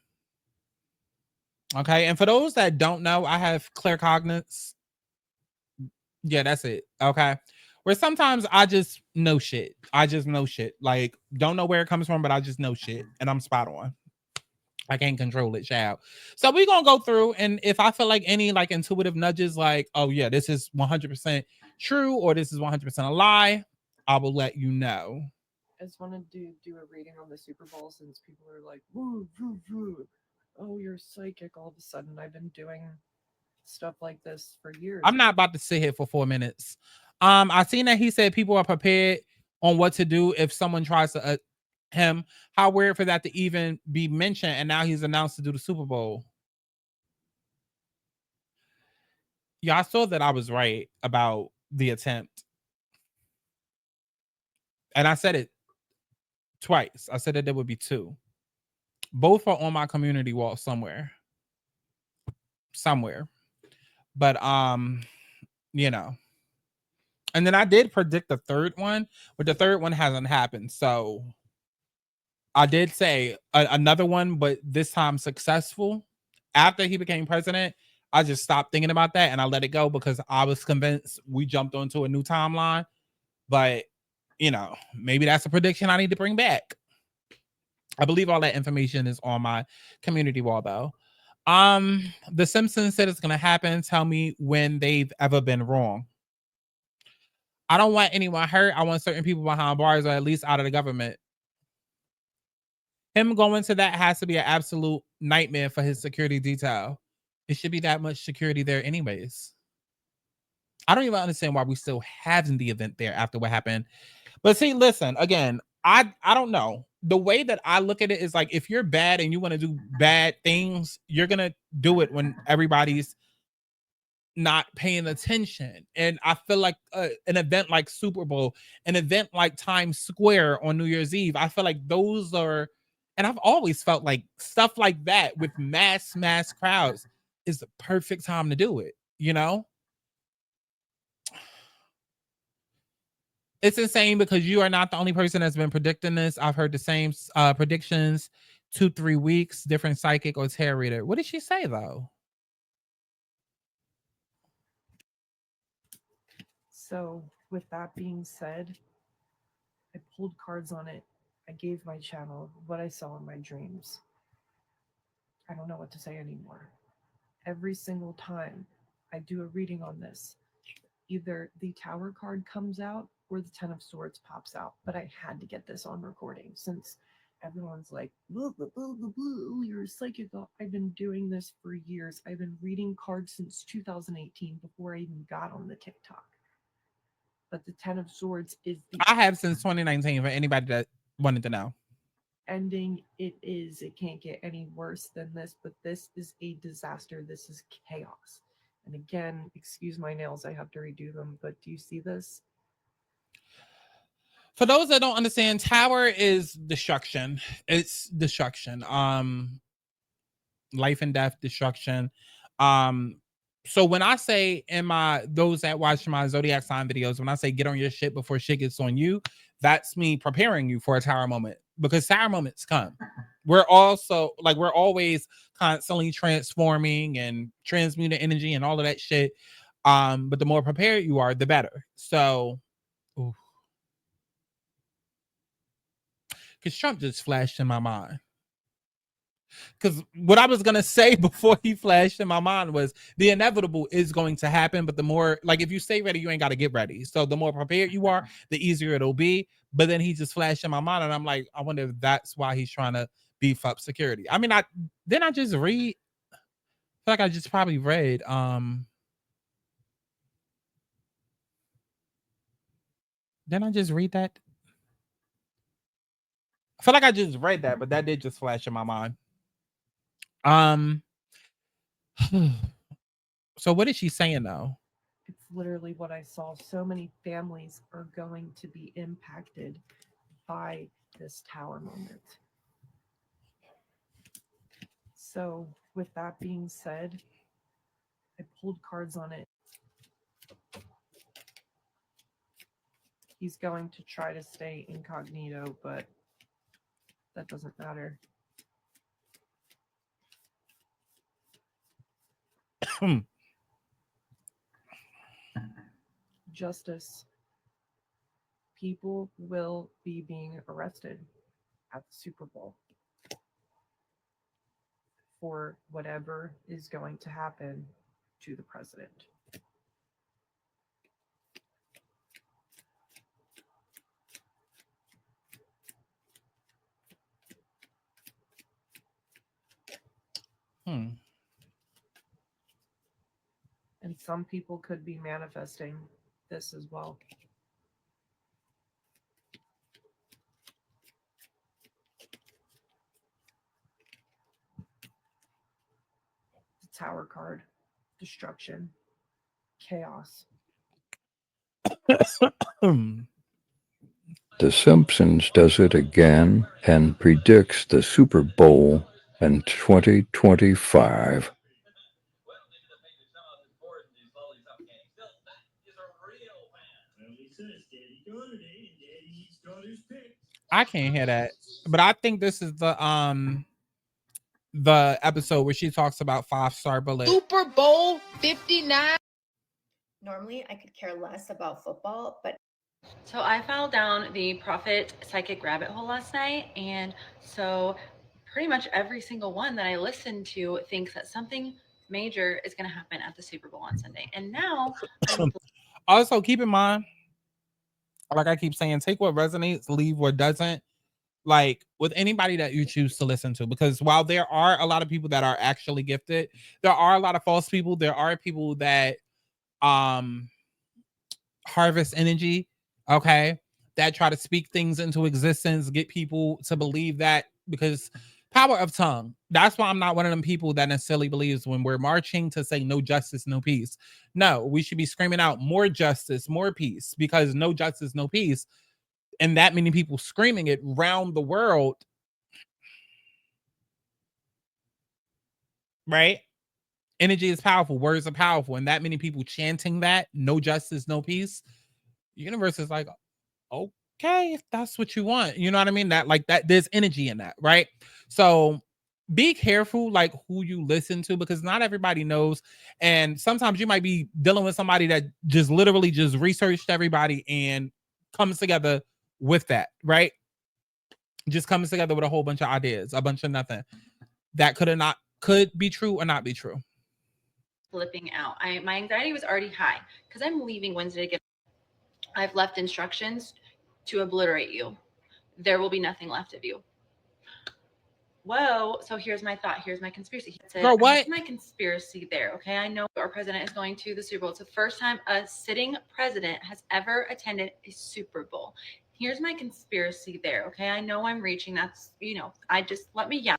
Okay, and for those that don't know, I have claircognizance. Yeah, that's it. Okay, where sometimes I just know shit. Like, don't know where it comes from, but I just know shit, and I'm spot on. I can't control it, child. So we're gonna go through, and if I feel like any like intuitive nudges, like, oh yeah, this is 100% true or this is 100% a lie, I will let you know. I just wanted to do a reading on the Super Bowl since people are like, woo, woo, woo. Oh, you're psychic. All of a sudden, I've been doing stuff like this for years. I'm not about to sit here for 4 minutes. I seen that he said people are prepared on what to do if someone tries to him. How weird for that to even be mentioned, and now he's announced to do the Super Bowl. Yeah, I saw that I was right about the attempt. And I said it twice. I said that there would be 2. Both are on my community wall somewhere. But you know. And then I did predict the third one, but the third one hasn't happened. So I did say another one, but this time successful. After he became president, I just stopped thinking about that and I let it go because I was convinced we jumped onto a new timeline. But, you know, maybe that's a prediction I need to bring back. I believe all that information is on my community wall, though. The Simpsons said it's going to happen. Tell me when they've ever been wrong. I don't want anyone hurt. I want certain people behind bars or at least out of the government. Him going to that has to be an absolute nightmare for his security detail. It should be that much security there anyways. I don't even understand why we still having the event there after what happened. But see, listen, again, I don't know. The way that I look at it is like, if you're bad and you want to do bad things, you're going to do it when everybody's not paying attention. And I feel like an event like Super Bowl, an event like Times Square on New Year's Eve, I feel like those are, and I've always felt like stuff like that with mass crowds is the perfect time to do it, you know? It's insane because you are not the only person that's been predicting this. I've heard the same predictions 2-3 weeks, different psychic or tarot reader. What did she say though? So with that being said, I pulled cards on it. I gave my channel what I saw in my dreams. I don't know what to say anymore. Every single time I do a reading on this, either the Tower card comes out or the 10 of Swords pops out. But I had to get this on recording since everyone's like, blah, blah, blah, blah, blah, you're a psychic. I've been doing this for years. I've been reading cards since 2018 before I even got on the TikTok. But the 10 of Swords is the I have since 2019 for anybody that wanted to know. Ending. It can't get any worse than this, but this is a disaster. This is chaos. And again, excuse my nails, I have to redo them, but do you see this? For those that don't understand, Tower is destruction. It's destruction. Life and death, destruction. So when I say in those that watch my zodiac sign videos, when I say get on your shit before shit gets on you, that's me preparing you for a Tower moment, because Tower moments come. We're also like, we're always constantly transforming and transmuting energy and all of that shit. But the more prepared you are, the better. So, because Trump just flashed in my mind. Because what I was going to say before he flashed in my mind was the inevitable is going to happen. But the more, like, if you stay ready, you ain't got to get ready. So the more prepared you are, the easier it'll be. But then he just flashed in my mind. And I'm like, I wonder if that's why he's trying to beef up security. I mean, I just read. feel like I just probably read didn't I just read that? I feel like I just read that, but that did just flash in my mind. So what is she saying though? It's literally what I saw. So many families are going to be impacted by this tower moment. So, with that being said, I pulled cards on it. He's going to try to stay incognito, but that doesn't matter. Justice. People will be being arrested at the Super Bowl for whatever is going to happen to the president. And some people could be manifesting this as well. The Tower card. Destruction. Chaos. The Simpsons does it again and predicts the Super Bowl in 2025. I can't hear that. But I think this is the episode where she talks about 5-star bullet. Super Bowl 59. Normally, I could care less about football, but so I fell down the Prophet Psychic rabbit hole last night, and so pretty much every single one that I listened to thinks that something major is going to happen at the Super Bowl on Sunday. And now, also keep in mind, like I keep saying, take what resonates, leave what doesn't. Like with anybody that you choose to listen to, because while there are a lot of people that are actually gifted, there are a lot of false people. There are people that harvest energy, okay, that try to speak things into existence, get people to believe that, because power of tongue. That's why I'm not one of them people that necessarily believes when we're marching to say no justice, no peace. No, we should be screaming out more justice, more peace, because no justice, no peace, and that many people screaming it round the world, right? Energy is powerful, words are powerful, and that many people chanting that, no justice, no peace, the universe is like, okay, if that's what you want, you know what I mean? That, like, that there's energy in that, right? So be careful, like, who you listen to, because not everybody knows, and sometimes you might be dealing with somebody that just literally just researched everybody and comes together with that, right? Just comes together with a whole bunch of ideas, a bunch of nothing that could be true or not be true. flipping out. My anxiety was already high because I'm leaving Wednesday to get. I've left instructions to obliterate you. There will be nothing left of you. Whoa. So here's my thought. Here's my conspiracy. Girl, what? Here's my conspiracy there. Okay. I know our president is going to the Super Bowl. It's the first time a sitting president has ever attended a Super Bowl. Here's my conspiracy there. Okay. I know I'm reaching. That's, I just let me yell.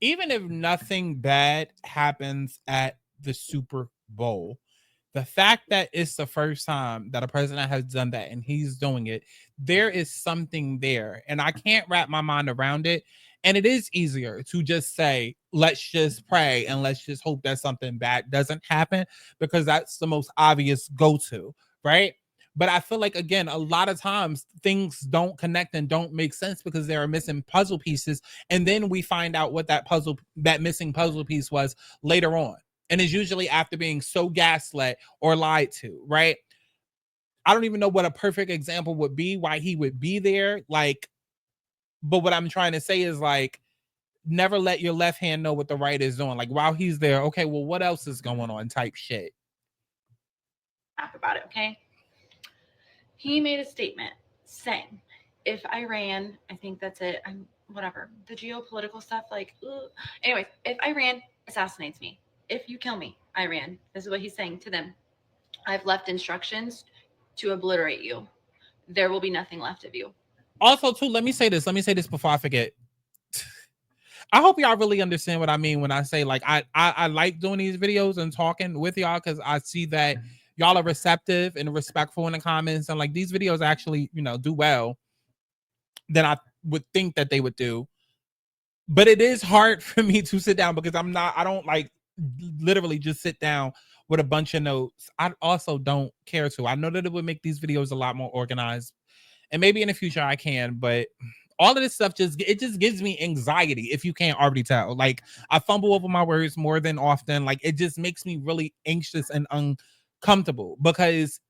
Even if nothing bad happens at the Super Bowl, the fact that it's the first time that a president has done that and he's doing it, there is something there. And I can't wrap my mind around it. And it is easier to just say, let's just pray and let's just hope that something bad doesn't happen, because that's the most obvious go-to, right? But I feel like, again, a lot of times things don't connect and don't make sense because there are missing puzzle pieces. And then we find out what that missing puzzle piece was later on. And it's usually after being so gaslit or lied to, right? I don't even know what a perfect example would be, why he would be there. But what I'm trying to say is, like, never let your left hand know what the right is doing. Like, while he's there, okay, well, what else is going on type shit. About it, okay? He made a statement saying, if Iran, I think that's it, whatever, the geopolitical stuff, anyways, if Iran assassinates me, if you kill me, Iran, this is what he's saying to them. I've left instructions to obliterate you. There will be nothing left of you. Also, too, let me say this before I forget. I hope y'all really understand what I mean when I say, like, I like doing these videos and talking with y'all, because I see that y'all are receptive and respectful in the comments, and like these videos actually, you know, do well than I would think that they would do. But it is hard for me to sit down, because I don't like literally just sit down with a bunch of notes. I also don't care to. I know that it would make these videos a lot more organized, and maybe in the future I can, but all of this stuff just gives me anxiety, if you can't already tell. Like, I fumble over my words more than often. Like, it just makes me really anxious and uncomfortable, because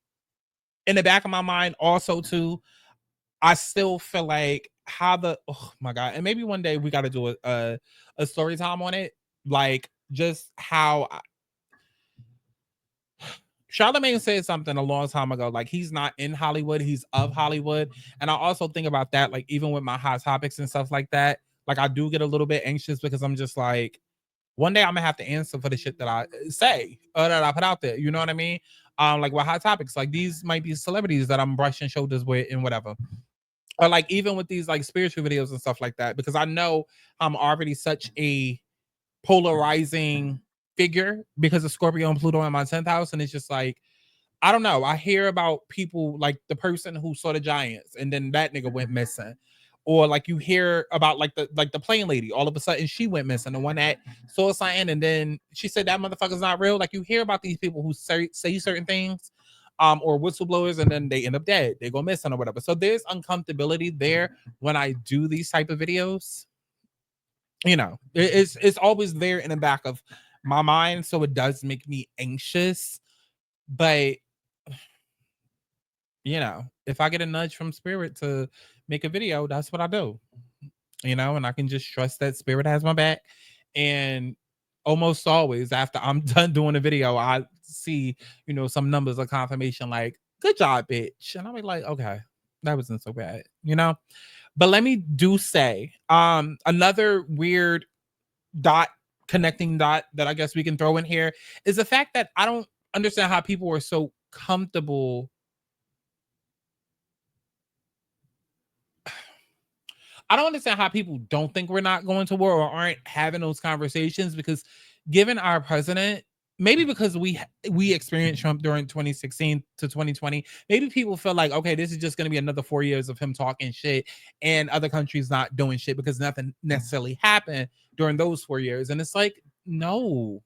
in the back of my mind also too, I still feel like oh my God. And maybe one day we got to do a story time on it. Like, just how Charlamagne said something a long time ago, like, he's not in Hollywood, he's of Hollywood. And I also think about that, like, even with my hot topics and stuff like that, like, I do get a little bit anxious, because I'm just like, one day I'm gonna have to answer for the shit that I say or that I put out there. You know what I mean? Like with hot topics, like these might be celebrities that I'm brushing shoulders with and whatever. Or like even with these like spiritual videos and stuff like that, because I know I'm already such a polarizing figure because of Scorpio and Pluto in my 10th house. And it's just like, I don't know. I hear about people like the person who saw the Giants and then that nigga went missing. Or like you hear about like the plane lady, all of a sudden she went missing. The one that saw something and then she said that motherfucker's not real. Like you hear about these people who say certain things, or whistleblowers, and then they end up dead. They go missing or whatever. So there's uncomfortability there when I do these type of videos. You know, it's always there in the back of my mind. So it does make me anxious. But you know, if I get a nudge from spirit to make a video, that's what I do. You know, and I can just trust that spirit has my back. And almost always after I'm done doing a video, I see, you know, some numbers of confirmation like, good job, bitch. And I'll be like, okay, that wasn't so bad, you know? But let me say, another weird connecting dot that I guess we can throw in here is the fact that I don't understand how people are so comfortable. I don't understand how people don't think we're not going to war or aren't having those conversations, because given our president, maybe because we experienced Trump during 2016 to 2020, maybe people feel like, okay, this is just going to be another 4 years of him talking shit and other countries not doing shit because nothing necessarily happened during those 4 years. And it's like, no.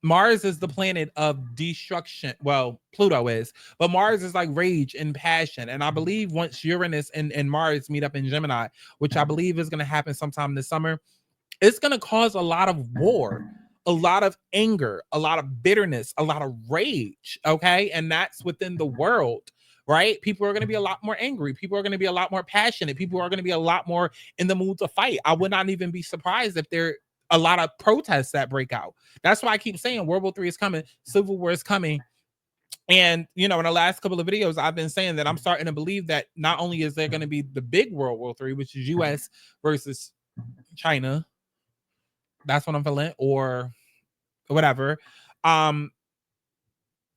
Mars is the planet of destruction. Well, Pluto is, but Mars is like rage and passion. And I believe once Uranus and Mars meet up in Gemini, which I believe is going to happen sometime this summer, it's going to cause a lot of war, a lot of anger, a lot of bitterness, a lot of rage. Okay. And that's within the world, right? People are going to be a lot more angry. People are going to be a lot more passionate. People are going to be a lot more in the mood to fight. I would not even be surprised if there a lot of protests that break out. That's why I keep saying World War III is coming, Civil War is coming. And, you know, in the last couple of videos, I've been saying that I'm starting to believe that not only is there going to be the big World War III, which is US versus China, that's what I'm feeling, or whatever. It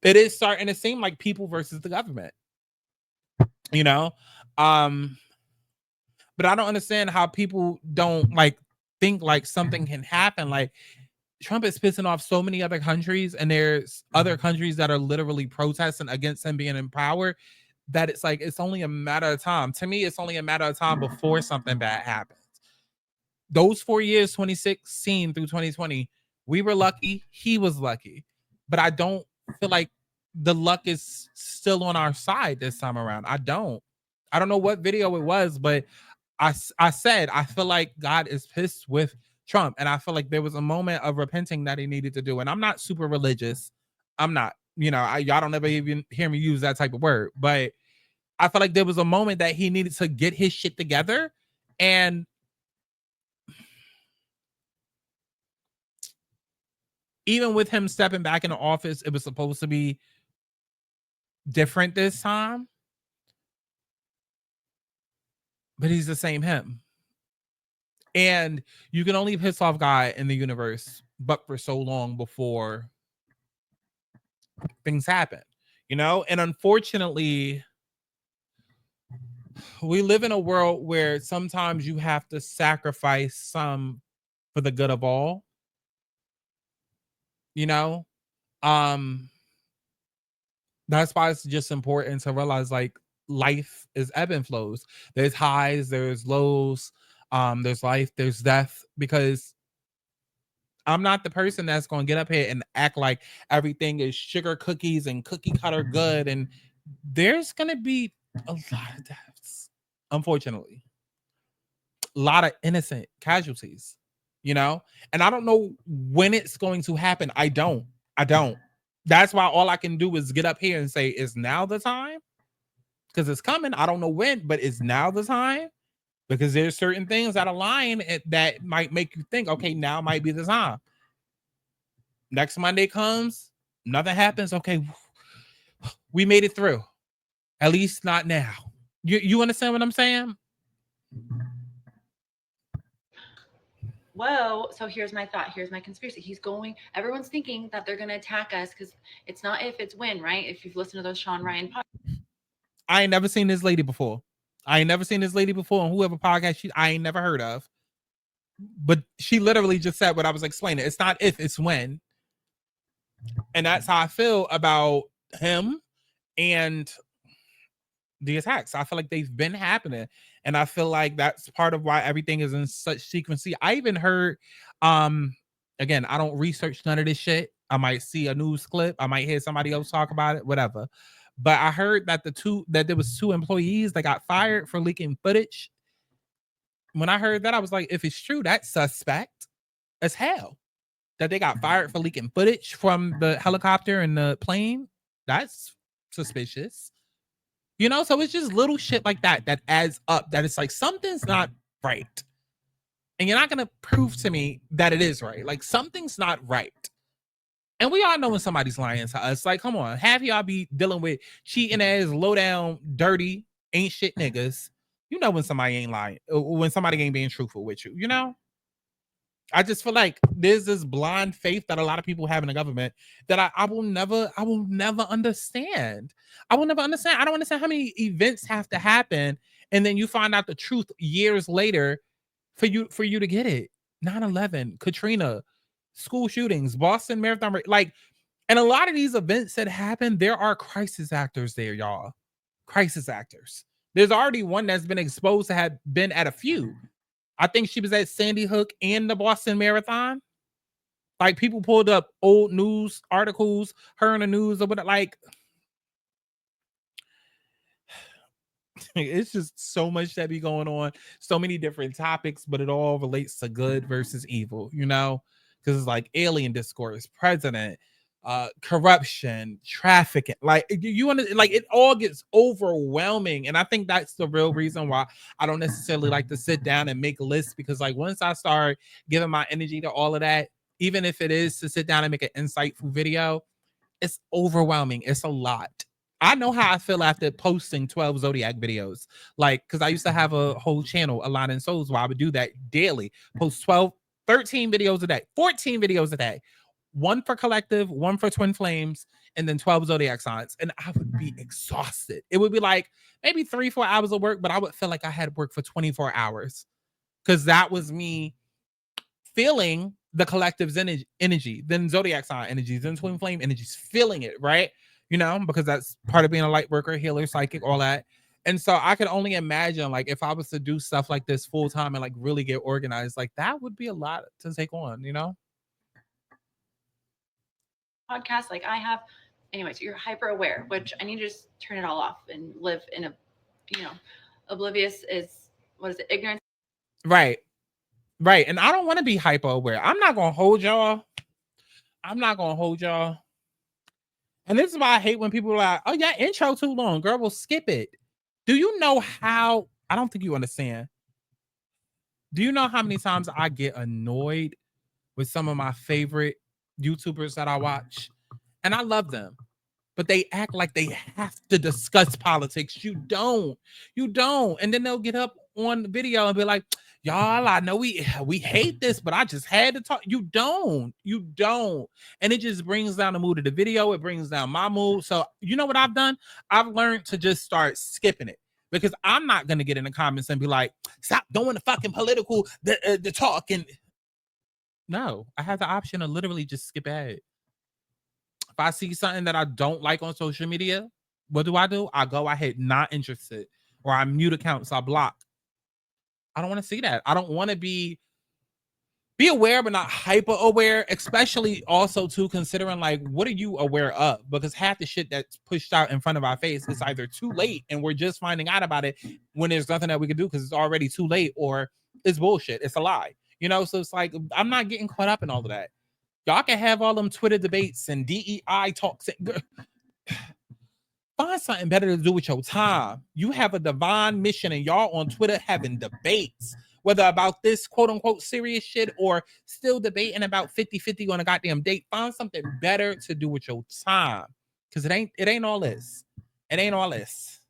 is starting to seem like people versus the government, you know? But I don't understand how people don't like think like something can happen. Like, Trump is pissing off so many other countries, and there's other countries that are literally protesting against him being in power, that it's like, it's only a matter of time. To me, it's only a matter of time before something bad happens. Those 4 years, 2016 through 2020, we were lucky. He was lucky. But I don't feel like the luck is still on our side this time around. I don't know what video it was, but I said, I feel like God is pissed with Trump. And I feel like there was a moment of repenting that he needed to do. And I'm not super religious. I'm not, you know, y'all don't ever even hear me use that type of word. But I feel like there was a moment that he needed to get his shit together. And even with him stepping back into office, it was supposed to be different this time. But he's the same him. And you can only piss off God in the universe, but for so long before things happen, you know? And unfortunately, we live in a world where sometimes you have to sacrifice some for the good of all, you know? That's why it's just important to realize like life is ebb and flows. There's highs, there's lows, there's life, there's death, because I'm not the person that's going to get up here and act like everything is sugar cookies and cookie cutter good. And there's going to be a lot of deaths, unfortunately. A lot of innocent casualties, you know? And I don't know when it's going to happen. I don't. That's why all I can do is get up here and say, is now the time? Because it's coming. I don't know when, but is now the time? Because there's certain things that align that might make you think, okay, now might be the time. Next Monday comes, nothing happens. Okay, we made it through. At least not now. You understand what I'm saying? Whoa, so here's my thought. Here's my conspiracy. Everyone's thinking that they're going to attack us because it's not if, it's when, right? If you've listened to those Sean Ryan podcasts. I ain't never seen this lady before. And whoever podcast I ain't never heard of. But she literally just said what I was explaining. It's not if, it's when. And that's how I feel about him and the attacks. I feel like they've been happening. And I feel like that's part of why everything is in such sequency. I even heard, again, I don't research none of this shit. I might see a news clip. I might hear somebody else talk about it, whatever. But I heard that there was 2 employees that got fired for leaking footage. When I heard that, I was like, if it's true, that's suspect as hell. That they got fired for leaking footage from the helicopter and the plane. That's suspicious. You know, so it's just little shit like that that adds up, that it's like something's not right. And you're not going to prove to me that it is right. Like something's not right. And we all know when somebody's lying to us. Like, come on, half y'all be dealing with cheating ass, low down, dirty, ain't shit niggas. You know when somebody ain't lying, when somebody ain't being truthful with you, you know? I just feel like there's this blind faith that a lot of people have in the government that I will never understand. I will never understand. I don't understand how many events have to happen and then you find out the truth years later for you to get it. 9/11, Katrina, school shootings, Boston Marathon, like, and a lot of these events that happen, there are crisis actors there, y'all. Crisis actors. There's already one that's been exposed to have been at a few. I think she was at Sandy Hook and the Boston Marathon. Like people pulled up old news articles, her in the news or whatever. Like, it's just so much that be going on. So many different topics, but it all relates to good versus evil, you know? Because it's like alien discourse, president, corruption, trafficking. Like you want to, like, it all gets overwhelming. And I think that's the real reason why I don't necessarily like to sit down and make lists, because like once I start giving my energy to all of that, even if it is to sit down and make an insightful video, it's overwhelming. It's a lot. I know how I feel after posting 12 Zodiac videos. Like, because I used to have a whole channel, Aligning Souls, where I would do that daily. Post 12, 13 videos a day, 14 videos a day. 1 for collective, 1 for twin flames, and then 12 Zodiac signs. And I would be exhausted. It would be like maybe 3-4 hours of work, but I would feel like I had work for 24 hours. Because that was me feeling the collective's energy, then Zodiac sign energies, then twin flame energies, feeling it, right? You know, because that's part of being a light worker, healer, psychic, all that. And so I could only imagine, like, if I was to do stuff like this full time and like really get organized, like that would be a lot to take on, you know? Podcast like I have. Anyways, you're hyper aware, which I need to just turn it all off and live in a, you know, oblivious is, what is it, ignorance? Right. Right. And I don't want to be hyper aware. I'm not going to hold y'all. And this is why I hate when people are like, oh, yeah, intro too long. Girl, we'll skip it. Do you know how? I don't think you understand. Do you know how many times I get annoyed with some of my favorite YouTubers that I watch? And I love them, but they act like they have to discuss politics. You don't. And then they'll get up on the video and be like, y'all, I know we hate this, but I just had to talk. You don't. And it just brings down the mood of the video. It brings down my mood. So you know what I've done? I've learned to just start skipping it, because I'm not going to get in the comments and be like, stop doing the fucking political, the talk. And no, I have the option to literally just skip ahead. If I see something that I don't like on social media, what do? I go ahead, not interested, or I mute accounts, I block. I don't want to see that. I don't want to be aware, but not hyper aware, especially also too considering like, what are you aware of? Because half the shit that's pushed out in front of our face is either too late and we're just finding out about it when there's nothing that we can do because it's already too late, or it's bullshit. It's a lie, you know? So it's like, I'm not getting caught up in all of that. Y'all can have all them Twitter debates and DEI talks. Find something better to do with your time. You have a divine mission and y'all on Twitter having debates, whether about this quote unquote serious shit or still debating about 50-50 on a goddamn date. Find something better to do with your time. Cause it ain't all this. It ain't all this.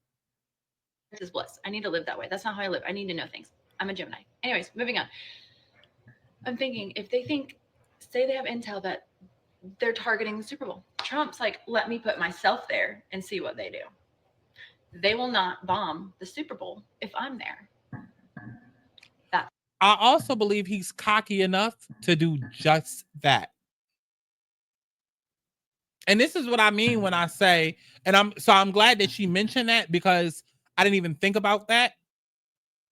This is bliss. I need to live that way. That's not how I live. I need to know things. I'm a Gemini. Anyways, moving on. I'm thinking if they say they have intel that they're targeting the Super Bowl. Trump's like, let me put myself there and see what they do. They will not bomb the Super Bowl if I'm there. I also believe he's cocky enough to do just that. And this is what I mean when I say, and I'm glad that she mentioned that, because I didn't even think about that.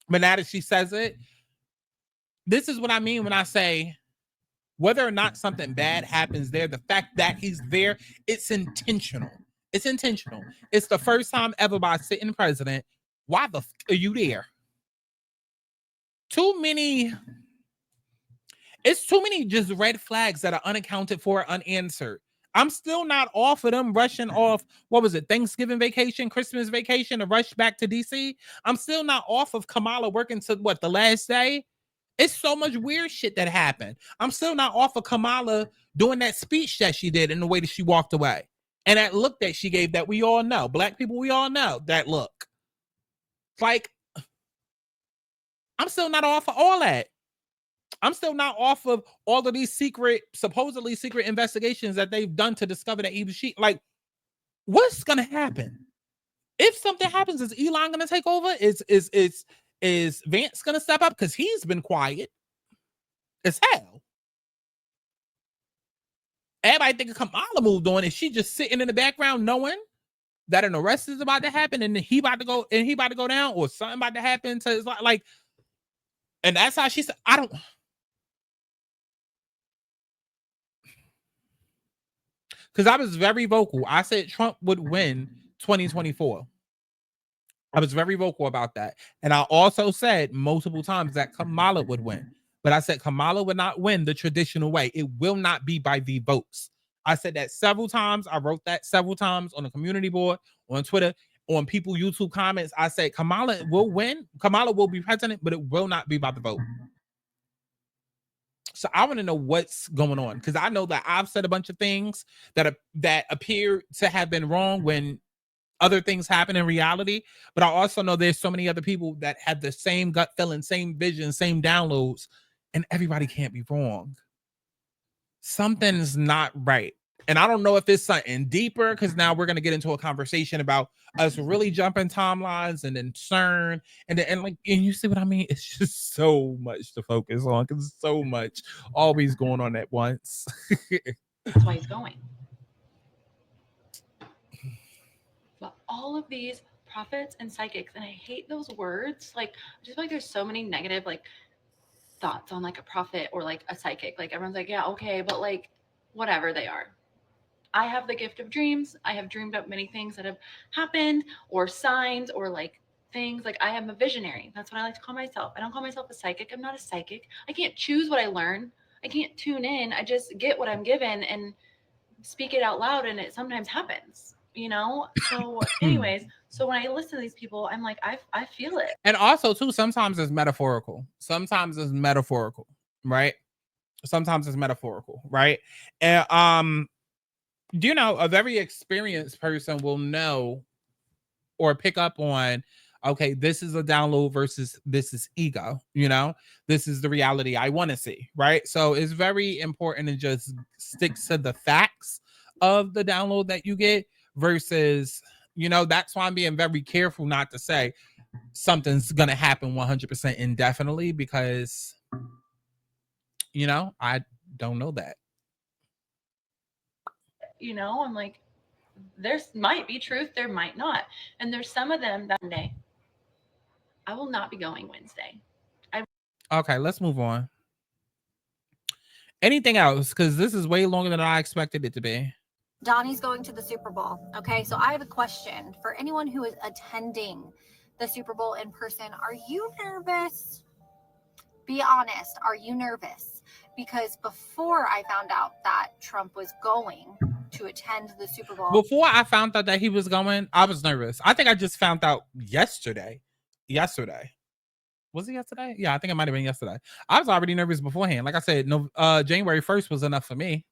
But now that she says it, this is what I mean when I say, whether or not something bad happens there, the fact that he's there, it's intentional. It's intentional. It's the first time ever by a sitting president. Why the fuck are you there? It's too many just red flags that are unaccounted for, unanswered. I'm still not off of them rushing off, what was it, Thanksgiving vacation, Christmas vacation, to rush back to DC. I'm still not off of Kamala working to the last day. It's so much weird shit that happened. I'm still not off of Kamala doing that speech that she did and the way that she walked away. And that look that she gave that we all know. Black people, we all know that look. It's like, I'm still not off of all that. I'm still not off of all of these supposedly secret investigations that they've done to discover that even she, like, what's going to happen? If something happens, is Elon going to take over? Is Vance going to step up? Because he's been quiet as hell. Everybody thinking Kamala moved on. Is she just sitting in the background knowing that an arrest is about to happen and he about to go down, or something about to happen to his life? Like, and that's how she said, I don't. Because I was very vocal. I said Trump would win 2024. I was very vocal about that. And I also said multiple times that Kamala would win. But I said Kamala would not win the traditional way. It will not be by the votes. I said that several times. I wrote that several times on the community board, on Twitter, on people YouTube comments. I said Kamala will win. Kamala will be president, but it will not be by the vote. So I want to know what's going on, because I know that I've said a bunch of things that appear to have been wrong when other things happen in reality. But I also know there's so many other people that have the same gut feeling, same vision, same downloads, and everybody can't be wrong. Something's not right. And I don't know if it's something deeper, because now we're going to get into a conversation about us really jumping timelines and then CERN and you see what I mean? It's just so much to focus on, because so much always going on at once. That's why he's going. But all of these prophets and psychics, and I hate those words. Like, I just feel like there's so many negative thoughts on a prophet or a psychic. Like, everyone's like, yeah, okay, but whatever they are. I have the gift of dreams. I have dreamed up many things that have happened, or signs, or things. I am a visionary. That's what I like to call myself. I don't call myself a psychic. I'm not a psychic. I can't choose what I learn. I can't tune in. I just get what I'm given and speak it out loud, and it sometimes happens, So anyways, so when I listen to these people, I'm like, I feel it. And also too, sometimes it's metaphorical. Sometimes it's metaphorical, right? Sometimes it's metaphorical, right? And a very experienced person will know or pick up on Okay, this is a download versus this is ego, this is the reality I want to see, right? So it's very important to just stick to the facts of the download that you get versus, that's why I'm being very careful not to say something's going to happen 100% indefinitely because, I don't know that. I'm like, there's might be truth, there might not. And there's some of them that day I will not be going Wednesday. Okay, let's move on. Anything else? Because this is way longer than I expected it to be. Donnie's going to the Super Bowl. Okay, so I have a question for anyone who is attending the Super Bowl in person. Are you nervous? Be honest. Are you nervous? Because before I found out that Trump was going to attend the Super Bowl. Before I found out that he was going, I was nervous. I think I just found out yesterday. Was it yesterday? Yeah, I think it might have been yesterday. I was already nervous beforehand. Like I said, January 1st was enough for me.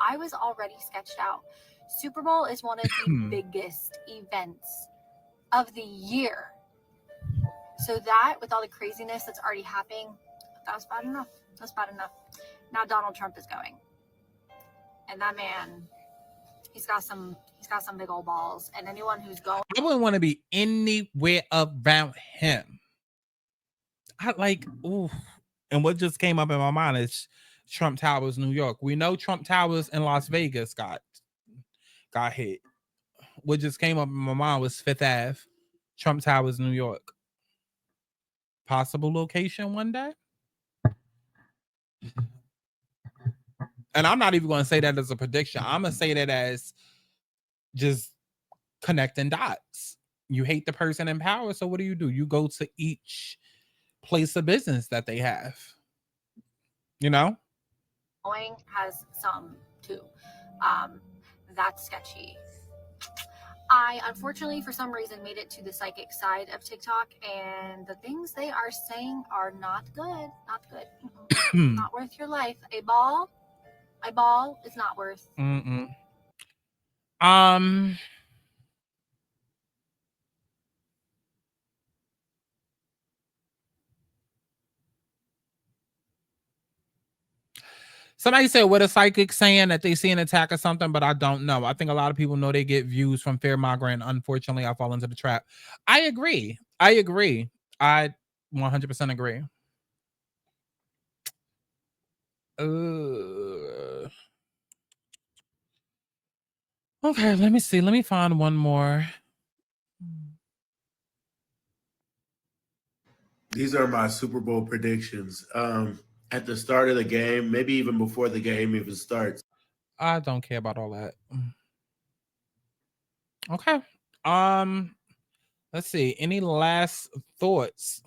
I was already sketched out. Super Bowl is one of the biggest events of the year. So that, with all the craziness that's already happening, that was bad enough. That's bad enough. Now Donald Trump is going. And that man, he's got some big old balls. And anyone who's going, I wouldn't want to be anywhere around him. And what just came up in my mind is Trump Towers, New York. We know Trump Towers in Las Vegas got hit. What just came up in my mind was Fifth Ave, Trump Towers, New York. Possible location one day. And I'm not even going to say that as a prediction. I'm going to say that as just connecting dots. You hate the person in power, so what do? You go to each place of business that they have. going has some too. That's sketchy. I unfortunately, for some reason, made it to the psychic side of TikTok, and the things they are saying are not good. Not good. Not worth your life. A ball is not worth. Somebody said, what a psychic saying that they see an attack or something, but I don't know. I think a lot of people know they get views from fear mongering. Unfortunately, I fall into the trap. I agree. I 100% agree. Okay, let me see. Let me find one more. These are my Super Bowl predictions. At the start of the game, maybe even before the game even starts. I don't care about all that. Okay. Let's see. Any last thoughts?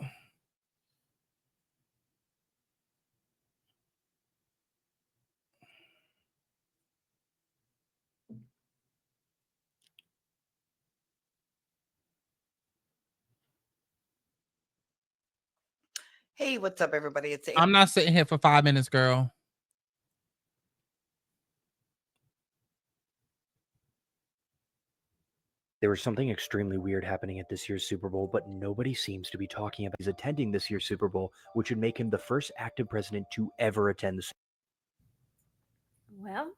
Hey, what's up, everybody? It's I'm not sitting here for 5 minutes, girl. There was something extremely weird happening at this year's Super Bowl, but nobody seems to be talking about. He's attending this year's Super Bowl, which would make him the first active president to ever attend the Super Bowl. Well,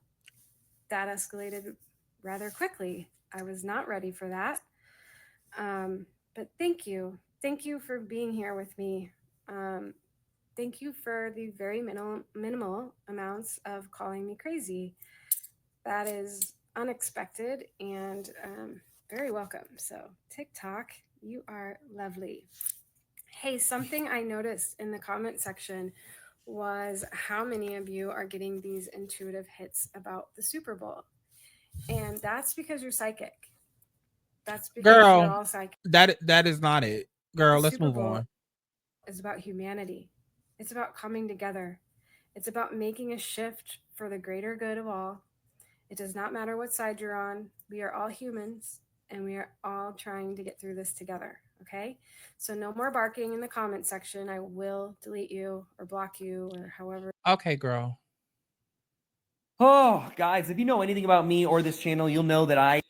that escalated rather quickly. I was not ready for that. But thank you. Thank you for being here with me. Thank you for the very minimal amounts of calling me crazy. That is unexpected and very welcome. So TikTok, you are lovely. Hey, something I noticed in the comment section was how many of you are getting these intuitive hits about the Super Bowl. And that's because you're psychic. That's because you're all psychic. That is not it. Girl, let's Super move Bowl on. It's about humanity. It's about coming together. It's about making a shift for the greater good of all. It does not matter what side you're on. We are all humans, and we are all trying to get through this together, okay? So no more barking in the comment section. I will delete you or block you or however. Okay, girl. Oh, guys, if you know anything about me or this channel, you'll know that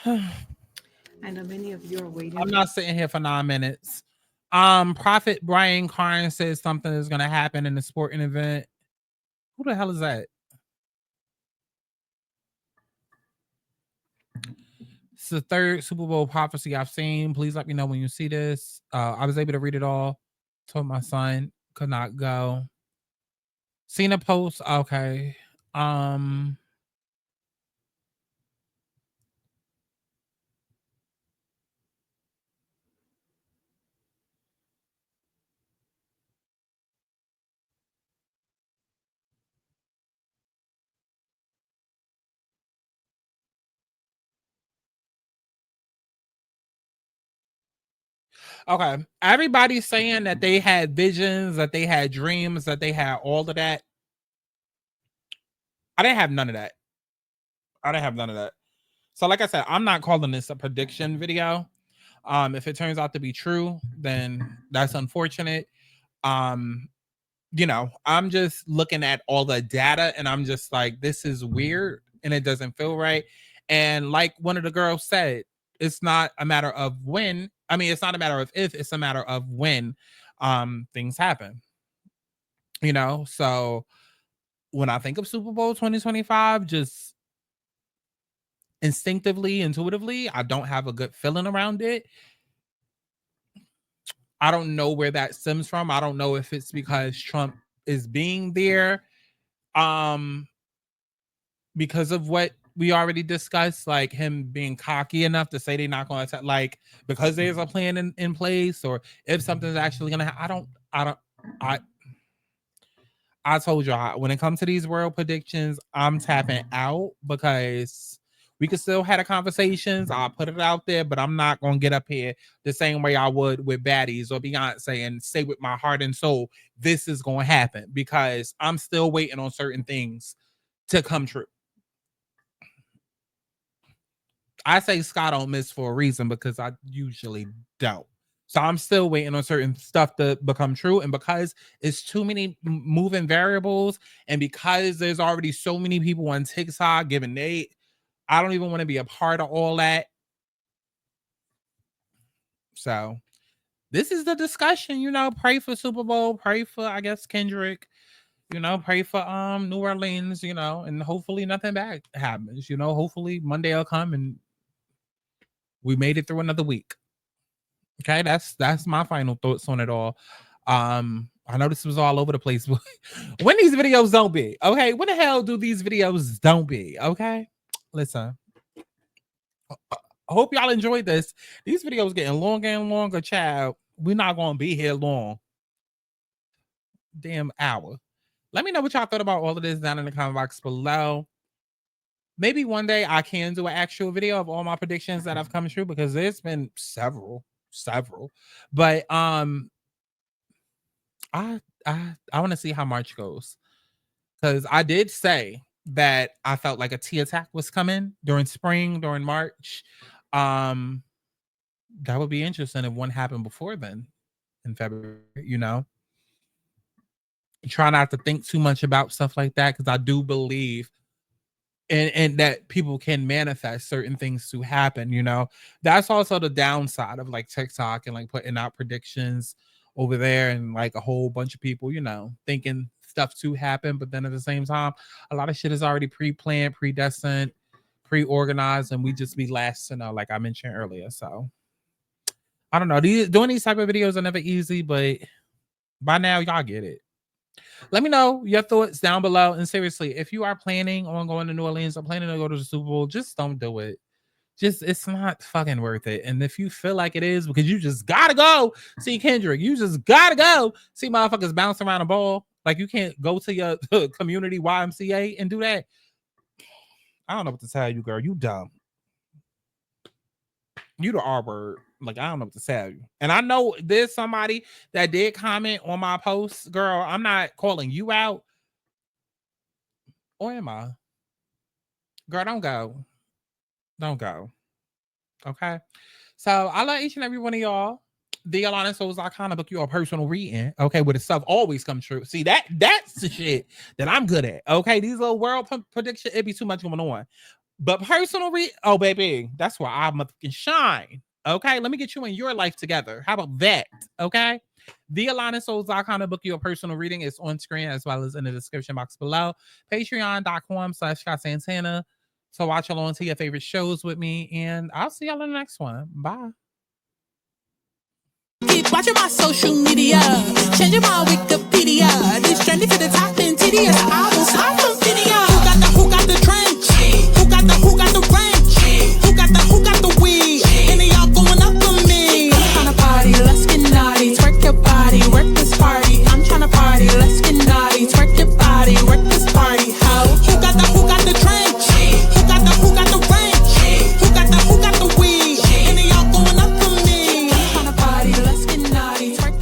I know many of you are waiting. I'm not sitting here for 9 minutes. Prophet Brian Carnes says something is going to happen in the sporting event. Who the hell is that? It's the third Super Bowl prophecy I've seen. Please let me know when you see this. I was able to read it all. Told my son could not go. Seen a post. Okay. Okay. Everybody's saying that they had visions, that they had dreams, that they had all of that. I didn't have none of that. So like I said, I'm not calling this a prediction video. If it turns out to be true, then that's unfortunate. You know, I'm just looking at all the data and I'm just like, this is weird and it doesn't feel right. And like one of the girls said, it's not a matter of when. I mean, it's not a matter of if, it's a matter of when things happen. You know, so when I think of Super Bowl 2025, just instinctively, intuitively, I don't have a good feeling around it. I don't know where that stems from. I don't know if it's because Trump is being there because of what we already discussed, like him being cocky enough to say they're not going to, like, because there's a plan in place, or if something's actually going to I told y'all, when it comes to these world predictions, I'm tapping out because we could still have the conversations. I'll put it out there, but I'm not going to get up here the same way I would with Baddies or Beyonce and say with my heart and soul, this is going to happen, because I'm still waiting on certain things to come true. I say Scott don't miss for a reason, because I usually don't. So I'm still waiting on certain stuff to become true. And because it's too many moving variables, and because there's already so many people on TikTok giving I don't even want to be a part of all that. So this is the discussion, you know, pray for Super Bowl, pray for, I guess, Kendrick, you know, pray for New Orleans, you know, and hopefully nothing bad happens, you know, hopefully Monday will come and we made it through another week. Okay, that's my final thoughts on it all. I know this was all over the place. When these videos don't be, okay? When the hell do these videos don't be, okay? Listen, I hope y'all enjoyed this. These videos getting longer and longer, child. We're not gonna be here long. Damn hour. Let me know what y'all thought about all of this down in the comment box below. Maybe one day I can do an actual video of all my predictions that have come true, because there's been several, but I want to see how March goes, because I did say that I felt like a tea attack was coming during spring, during March. That would be interesting if one happened before then in February, you know. Try not to think too much about stuff like that, because I do believe and that people can manifest certain things to happen, you know. That's also the downside of like TikTok and like putting out predictions over there, and like a whole bunch of people, you know, thinking stuff to happen, but then at the same time, a lot of shit is already pre-planned, predestined, pre-organized, and we just be last to know, like I mentioned earlier. So I don't know. Doing these type of videos are never easy, but by now y'all get it. Let me know your thoughts down below. And seriously, if you are planning on going to New Orleans or planning to go to the Super Bowl, just don't do it. Just, it's not fucking worth it. And if you feel like it is, because you just gotta go see Kendrick, you just gotta go see motherfuckers bounce around a ball, like you can't go to your community YMCA and do that. I don't know what to tell you, girl. You dumb. You the R word. Like, I don't know what to tell you. And I know there's somebody that did comment on my post. Girl, I'm not calling you out. Or am I? Girl, don't go. Don't go. Okay? So I love each and every one of y'all. The honest souls, I kind of book you a personal reading. Okay, where the stuff always comes true. See, that's the shit that I'm good at. Okay, these little world prediction, it'd be too much going on. But personal oh baby, that's where I motherfucking shine. Okay, let me get you and your life together. How about that? Okay. TheAlignedsouls.com to book you a personal reading is on screen as well as in the description box below. Patreon.com/Santana to watch along to your favorite shows with me. And I'll see y'all in the next one. Bye. Keep watching my social media, changing my Wikipedia. This trending to the top and tedious. I will stop from video. Who got the trend?